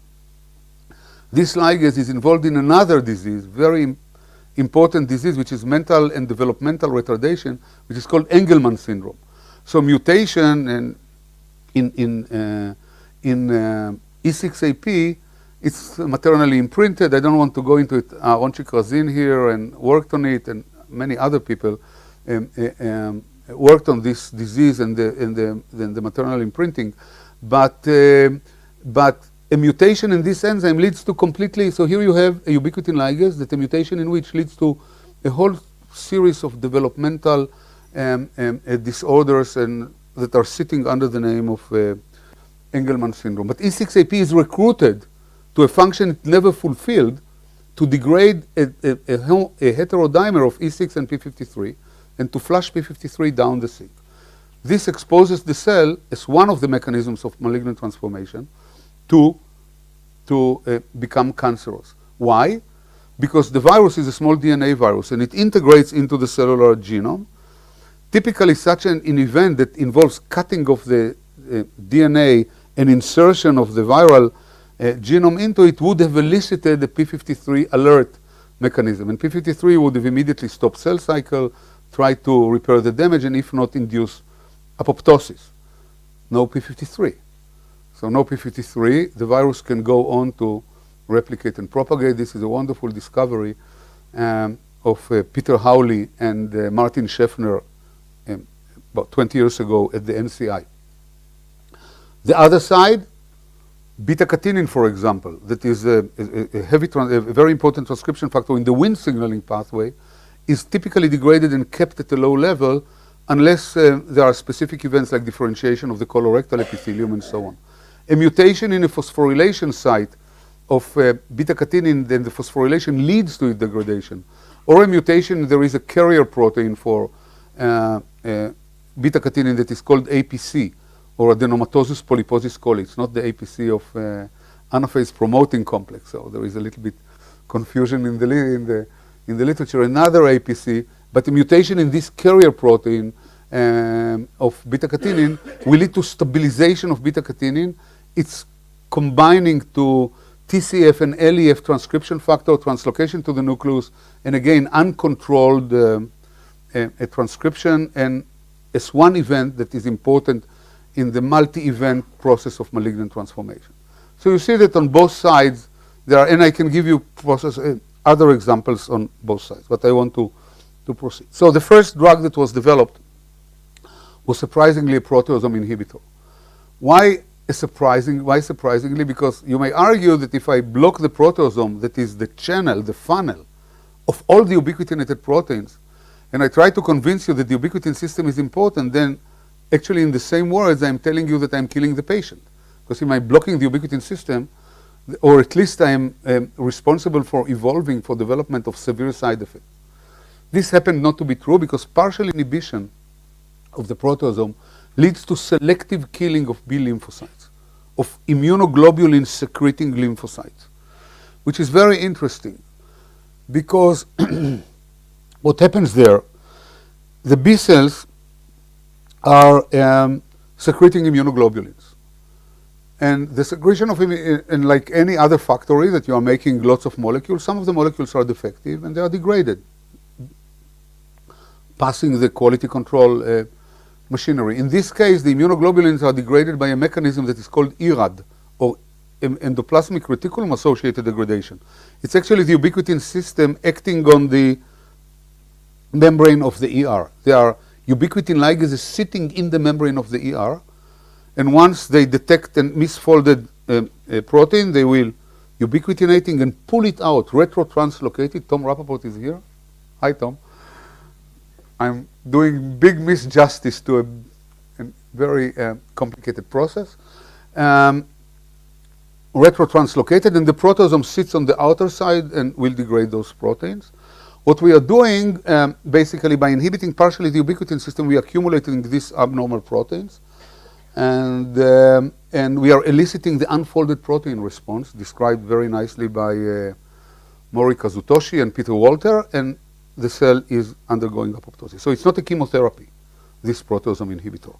this ligase is involved in another disease, very important disease, which is mental and developmental retardation, which is called Engelmann Syndrome. So mutation in E6AP, it's maternally imprinted. I don't want to go into it. Ronchik Razin here and worked on it, and many other people worked on this disease and the maternal imprinting, but a mutation in this enzyme leads to completely, so here you have a ubiquitin ligase, that a mutation in which leads to a whole series of developmental disorders and that are sitting under the name of Engelmann Syndrome. But E6AP is recruited to a function it never fulfilled to degrade a heterodimer of E6 and P53 and to flush P53 down the sink. This exposes the cell as one of the mechanisms of malignant transformation to become cancerous. Why? Because the virus is a small DNA virus and it integrates into the cellular genome. Typically such an event that involves cutting of the DNA and insertion of the viral genome into it would have elicited the P53 alert mechanism. And P53 would have immediately stopped cell cycle, try to repair the damage, and if not, induce apoptosis. No P53. So no P53, the virus can go on to replicate and propagate. This is a wonderful discovery of Peter Howley and Martin Scheffner about 20 years ago at the NCI. The other side, beta-catenin, for example, that is a very important transcription factor in the Wnt signaling pathway, is typically degraded and kept at a low level unless there are specific events like differentiation of the colorectal epithelium and so on. A mutation in a phosphorylation site of beta-catenin, then the phosphorylation leads to its degradation. Or a mutation, there is a carrier protein for beta-catenin that is called APC, or adenomatosis polyposis coli. It's not the APC of anaphase promoting complex, so there is a little bit confusion in the literature. Another APC, but a mutation in this carrier protein of beta-catenin will lead to stabilization of beta-catenin. It's combining to TCF and LEF transcription factor, translocation to the nucleus, and again, uncontrolled a transcription, and as one event that is important in the multi-event process of malignant transformation. So you see that on both sides there are, and I can give you other examples on both sides, but I want to proceed. So the first drug that was developed was surprisingly a proteasome inhibitor. Why surprisingly? Because you may argue that if I block the proteasome, that is the channel, the funnel of all the ubiquitinated proteins, and I try to convince you that the ubiquitin system is important, then actually in the same words I'm telling you that I'm killing the patient. Because if I'm blocking the ubiquitin system, or at least I'm responsible for evolving for development of severe side effects. This happened not to be true because partial inhibition of the proteasome leads to selective killing of B lymphocytes, of immunoglobulin secreting lymphocytes, which is very interesting because what happens there, the B cells are secreting immunoglobulins. And the secretion of, and like any other factory that you are making lots of molecules, some of the molecules are defective and they are degraded, passing the quality control machinery. In this case, the immunoglobulins are degraded by a mechanism that is called ERAD, or endoplasmic reticulum-associated degradation. It's actually the ubiquitin system acting on the membrane of the ER. There are ubiquitin ligases sitting in the membrane of the ER, and once they detect a misfolded protein, they will ubiquitinating and pull it out, retrotranslocated. Tom Rappaport is here. Hi, Tom. I'm doing big misjustice to a very complicated process. Retrotranslocated, and the proteasome sits on the outer side and will degrade those proteins. What we are doing, basically by inhibiting partially the ubiquitin system, we are accumulating these abnormal proteins, and we are eliciting the unfolded protein response, described very nicely by Mori Kazutoshi and Peter Walter, and the cell is undergoing apoptosis. So it's not a chemotherapy, this proteasome inhibitor.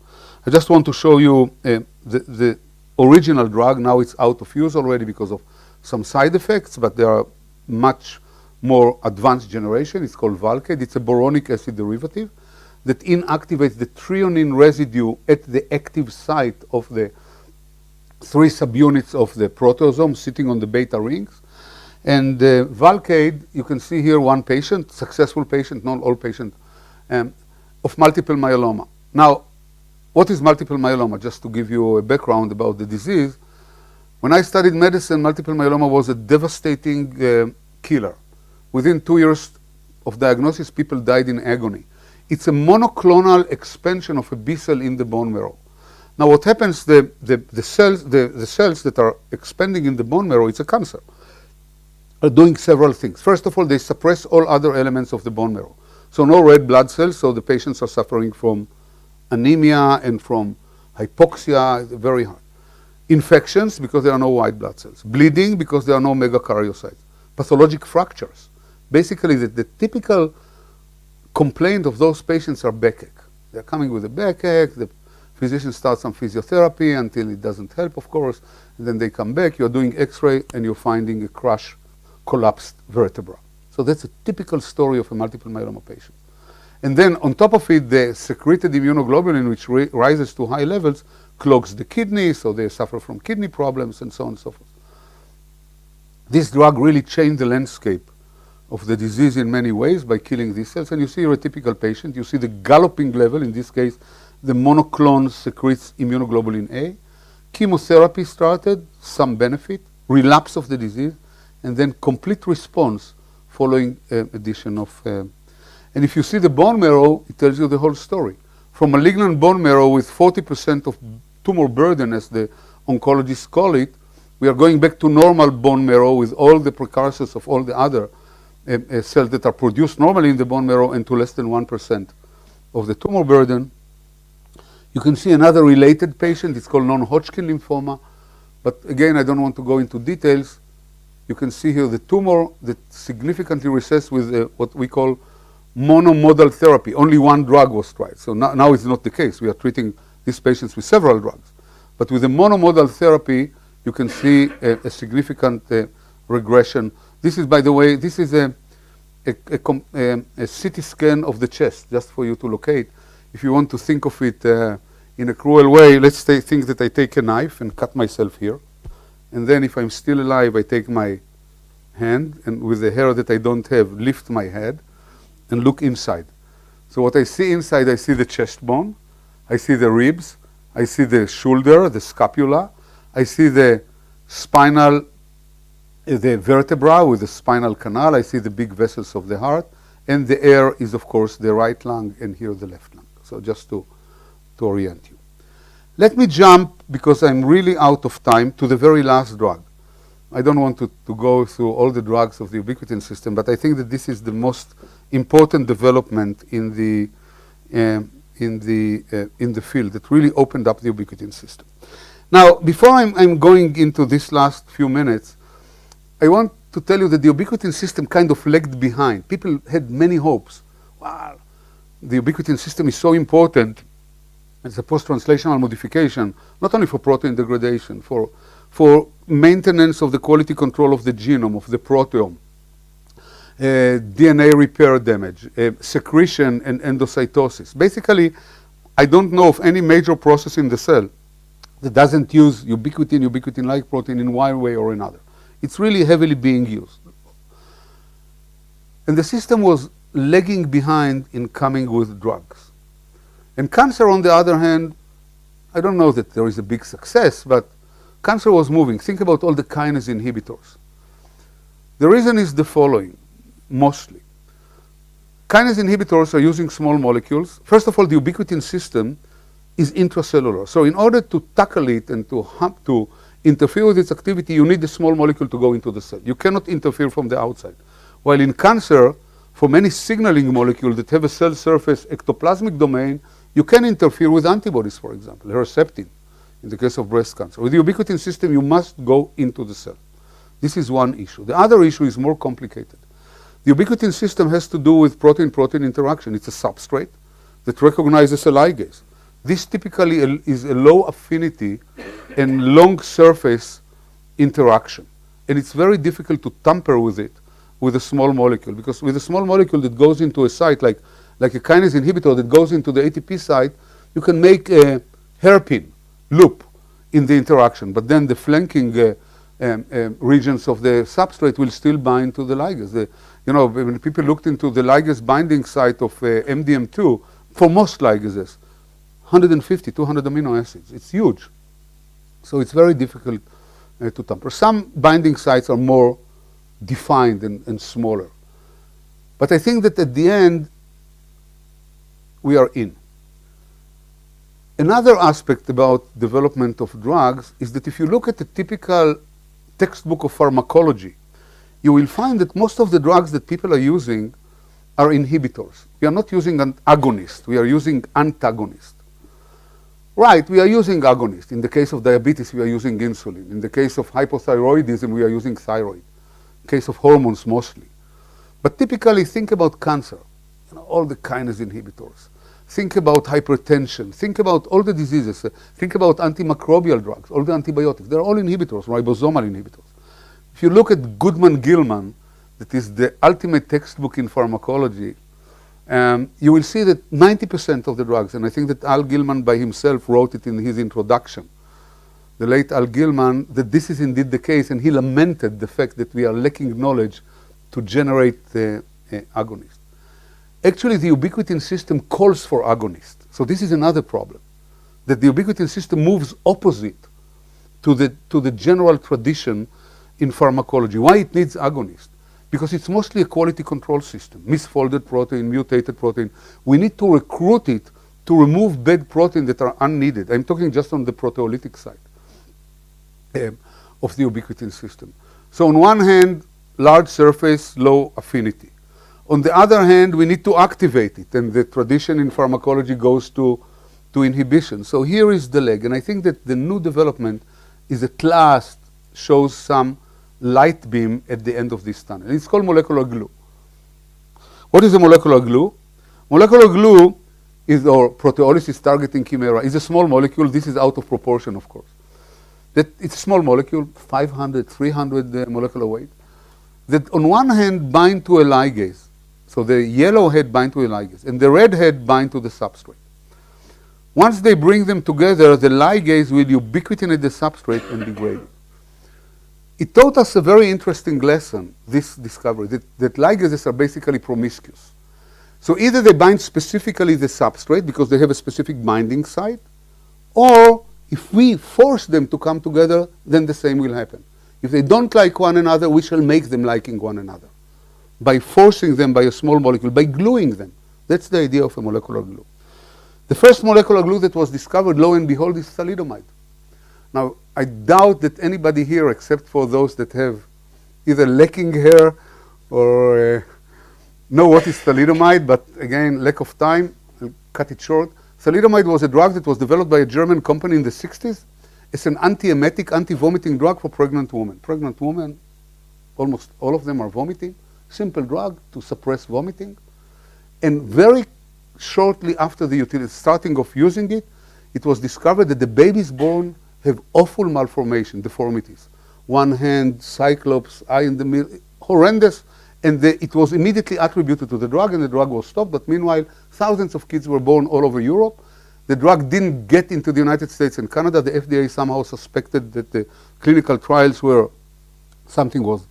I just want to show you the original drug. Now it's out of use already because of some side effects, but there are much more advanced generation. It's called Valcade. It's a boronic acid derivative that inactivates the threonine residue at the active site of the 3 subunits of the proteasome sitting on the beta rings. And Valcade, you can see here one patient, successful patient, not all patients, of multiple myeloma. Now, what is multiple myeloma? Just to give you a background about the disease. When I studied medicine, multiple myeloma was a devastating killer. Within 2 years of diagnosis, people died in agony. It's a monoclonal expansion of a B cell in the bone marrow. Now, what happens, the cells that are expanding in the bone marrow, it's a cancer, are doing several things. First of all, they suppress all other elements of the bone marrow. So no red blood cells, so the patients are suffering from anemia and from hypoxia, very hard. Infections, because there are no white blood cells. Bleeding, because there are no megakaryocytes. Pathologic fractures. Basically, the typical complaint of those patients are backache. They're coming with a backache, the physician starts some physiotherapy until it doesn't help, of course, and then they come back, you're doing x-ray, and you're finding a crushed, collapsed vertebra. So that's a typical story of a multiple myeloma patient. And then on top of it, the secreted immunoglobulin, which rises to high levels, clogs the kidney, so they suffer from kidney problems, and so on and so forth. This drug really changed the landscape of the disease in many ways by killing these cells. And you see here a typical patient. You see the galloping level. In this case, the monoclone secretes immunoglobulin A. Chemotherapy started, some benefit, relapse of the disease, and then complete response following addition of... and if you see the bone marrow, it tells you the whole story. From malignant bone marrow with 40% of tumor burden, as the oncologists call it, we are going back to normal bone marrow with all the precursors of all the other cells that are produced normally in the bone marrow and to less than 1% of the tumor burden. You can see another related patient. It's called Non-Hodgkin Lymphoma. But again, I don't want to go into details. You can see here the tumor that significantly recessed with what we call monomodal therapy. Only one drug was tried. So now it's not the case. We are treating these patients with several drugs. But with the monomodal therapy, you can see a significant regression. This is, by the way, this is a CT scan of the chest, just for you to locate. If you want to think of it in a cruel way, let's think that I take a knife and cut myself here. And then if I'm still alive, I take my hand and with the hair that I don't have, lift my head and look inside. So what I see inside, I see the chest bone, I see the ribs, I see the shoulder, the scapula, I see the spinal, the vertebra with the spinal canal, I see the big vessels of the heart, and the air is, of course, the right lung and here the left lung. So just to orient you. Let me jump, because I'm really out of time, to the very last drug. I don't want to go through all the drugs of the Ubiquitin system, but I think that this is the most important development in the field that really opened up the Ubiquitin system. Now, before I'm going into this last few minutes, I want to tell you that the Ubiquitin system kind of lagged behind. People had many hopes. Wow, the Ubiquitin system is so important. It's a post-translational modification, not only for protein degradation, for maintenance of the quality control of the genome, of the proteome, DNA repair damage, secretion and endocytosis. Basically, I don't know of any major process in the cell that doesn't use ubiquitin, ubiquitin-like protein in one way or another. It's really heavily being used. And the system was lagging behind in coming with drugs. And cancer, on the other hand, I don't know that there is a big success, but cancer was moving. Think about all the kinase inhibitors. The reason is the following, mostly. Kinase inhibitors are using small molecules. First of all, the Ubiquitin system is intracellular. So in order to tackle it and to interfere with its activity, you need a small molecule to go into the cell. You cannot interfere from the outside. While in cancer, for many signaling molecules that have a cell surface ectoplasmic domain, you can interfere with antibodies, for example, Herceptin, in the case of breast cancer. With the Ubiquitin system, you must go into the cell. This is one issue. The other issue is more complicated. The Ubiquitin system has to do with protein-protein interaction. It's a substrate that recognizes a ligase. This typically is a low affinity and long surface interaction. And it's very difficult to tamper with it with a small molecule, because with a small molecule that goes into a site like a kinase inhibitor that goes into the ATP site, you can make a hairpin loop in the interaction, but then the flanking regions of the substrate will still bind to the ligase. When people looked into the ligase binding site of MDM2, for most ligases, 150, 200 amino acids. It's huge. So it's very difficult to tamper. Some binding sites are more defined and smaller. But I think that at the end, we are in. Another aspect about development of drugs is that if you look at the typical textbook of pharmacology, you will find that most of the drugs that people are using are inhibitors. We are not using an agonist, we are using antagonist. Right, we are using agonist. In the case of diabetes, we are using insulin. In the case of hypothyroidism, we are using thyroid. In the case of hormones, mostly. But typically, think about cancer, all the kinase inhibitors. Think about hypertension. Think about all the diseases. Think about antimicrobial drugs, all the antibiotics. They're all inhibitors, ribosomal inhibitors. If you look at Goodman-Gilman, that is the ultimate textbook in pharmacology, you will see that 90% of the drugs, and I think that Al Gilman by himself wrote it in his introduction, the late Al Gilman, that this is indeed the case, and he lamented the fact that we are lacking knowledge to generate agonists. Actually, the ubiquitin system calls for agonists. So this is another problem, that the ubiquitin system moves opposite to the general tradition in pharmacology. Why it needs agonists? Because it's mostly a quality control system, misfolded protein, mutated protein. We need to recruit it to remove bad protein that are unneeded. I'm talking just on the proteolytic side of the ubiquitin system. So on one hand, large surface, low affinity. On the other hand, we need to activate it, and the tradition in pharmacology goes to inhibition. So here is the leg, and I think that the new development is at last shows some light beam at the end of this tunnel. It's called molecular glue. What is a molecular glue? Molecular glue is, or proteolysis targeting chimera, is a small molecule. This is out of proportion, of course. That it's a small molecule, 500, 300 molecular weight, that on one hand bind to a ligase. So the yellow head bind to a ligase, and the red head bind to the substrate. Once they bring them together, the ligase will ubiquitinate the substrate and degrade it. It taught us a very interesting lesson, this discovery, that ligases are basically promiscuous. So either they bind specifically the substrate because they have a specific binding site, or if we force them to come together, then the same will happen. If they don't like one another, we shall make them liking one another by forcing them by a small molecule, by gluing them. That's the idea of a molecular glue. The first molecular glue that was discovered, lo and behold, is thalidomide. Now, I doubt that anybody here, except for those that have either lacking hair or know what is thalidomide, but again, lack of time, I'll cut it short. Thalidomide was a drug that was developed by a German company in the 60s. It's an antiemetic, anti-vomiting drug for pregnant women. Pregnant women, almost all of them are vomiting. Simple drug to suppress vomiting. And very shortly after the starting of using it, it was discovered that the babies born have awful malformation, deformities. One hand, cyclops, eye in the middle, horrendous. And it was immediately attributed to the drug, and the drug was stopped. But meanwhile, thousands of kids were born all over Europe. The drug didn't get into the United States and Canada. The FDA somehow suspected that the clinical trials were, something was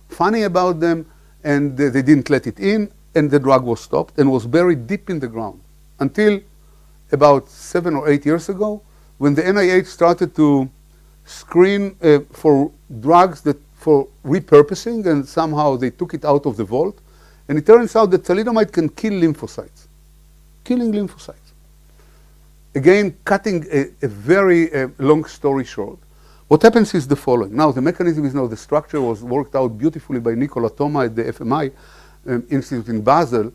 funny about them, and they didn't let it in, and the drug was stopped and was buried deep in the ground until about 7 or 8 years ago, when the NIH started to screen for drugs that for repurposing, and somehow they took it out of the vault. And it turns out that thalidomide can kill lymphocytes, killing lymphocytes. Again, cutting a very long story short, what happens is the following. Now, the mechanism is now, the structure was worked out beautifully by Nicola Toma at the FMI Institute in Basel.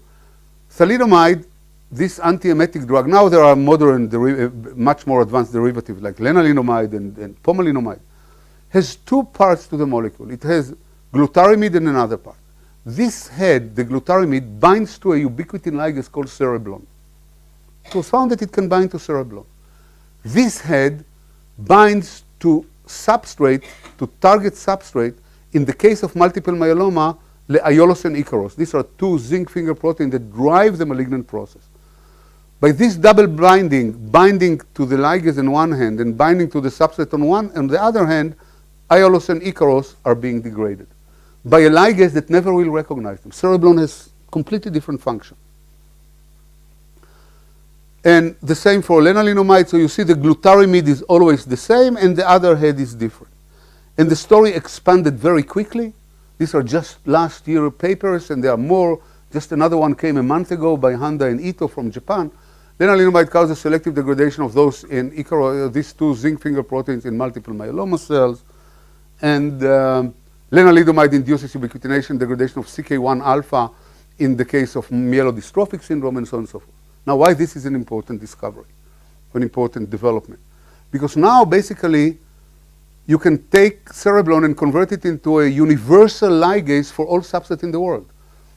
Thalidomide, this antiemetic drug, now there are modern, much more advanced derivatives like lenalidomide and pomalidomide, has two parts to the molecule. It has glutaramide and another part. This head, the glutaramide, binds to a ubiquitin ligase called cereblon. It was found that it can bind to cereblon. This head binds to substrate, to target substrate, in the case of multiple myeloma, Aiolos and Icaros. These are two zinc finger proteins that drive the malignant process. By this double binding to the ligase on one hand and binding to the substrate on the other hand, Aiolos and Icaros are being degraded by a ligase that never will recognize them. Cereblon has completely different function. And the same for lenalidomide. So you see the glutarimide is always the same and the other head is different. And the story expanded very quickly. These are just last year papers, and there are more. Just another one came a month ago by Handa and Ito from Japan. Lenalidomide causes selective degradation of those in these two zinc finger proteins in multiple myeloma cells. And lenalidomide induces ubiquitination degradation of CK1 alpha in the case of myelodystrophic syndrome and so on and so forth. Now, why this is an important discovery, an important development? Because now, basically, you can take cereblon and convert it into a universal ligase for all subsets in the world.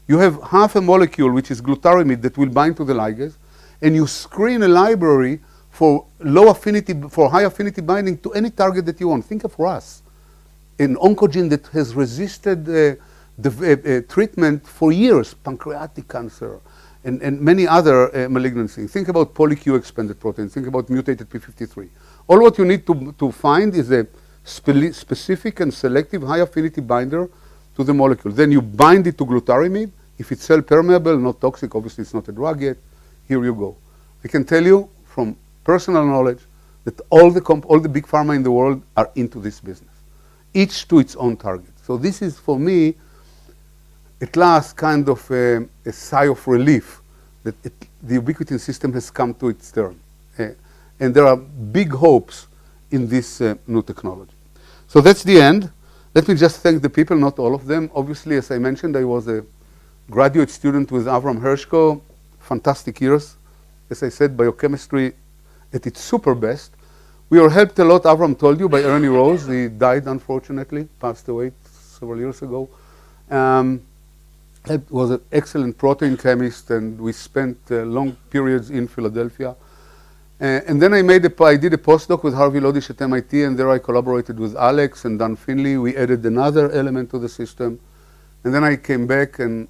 You have half a molecule, which is glutarimide, that will bind to the ligase, and you screen a library for high affinity binding to any target that you want. Think of RAS, an oncogene that has resisted treatment for years, pancreatic cancer, and many other malignancies. Think about polyQ expanded proteins. Think about mutated P53. All what you need to find is a specific and selective high affinity binder to the molecule. Then you bind it to glutarimide. If it's cell permeable, not toxic, obviously it's not a drug yet, here you go. I can tell you from personal knowledge that all the big pharma in the world are into this business, each to its own target. So this is, for me, at last, kind of a sigh of relief that the Ubiquitin system has come to its turn. And there are big hopes in this new technology. So that's the end. Let me just thank the people, not all of them. Obviously, as I mentioned, I was a graduate student with Avram Hershko, fantastic years. As I said, biochemistry at its super best. We were helped a lot, Avram told you, by Ernie Rose. He died, unfortunately, passed away several years ago. He was an excellent protein chemist, and we spent long periods in Philadelphia. And then I did a postdoc with Harvey Lodish at MIT, and there I collaborated with Alex and Dan Finley. We added another element to the system. And then I came back and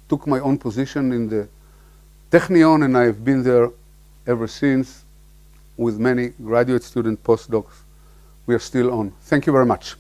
took my own position in the Technion, and I've been there ever since with many graduate student postdocs. We are still on. Thank you very much.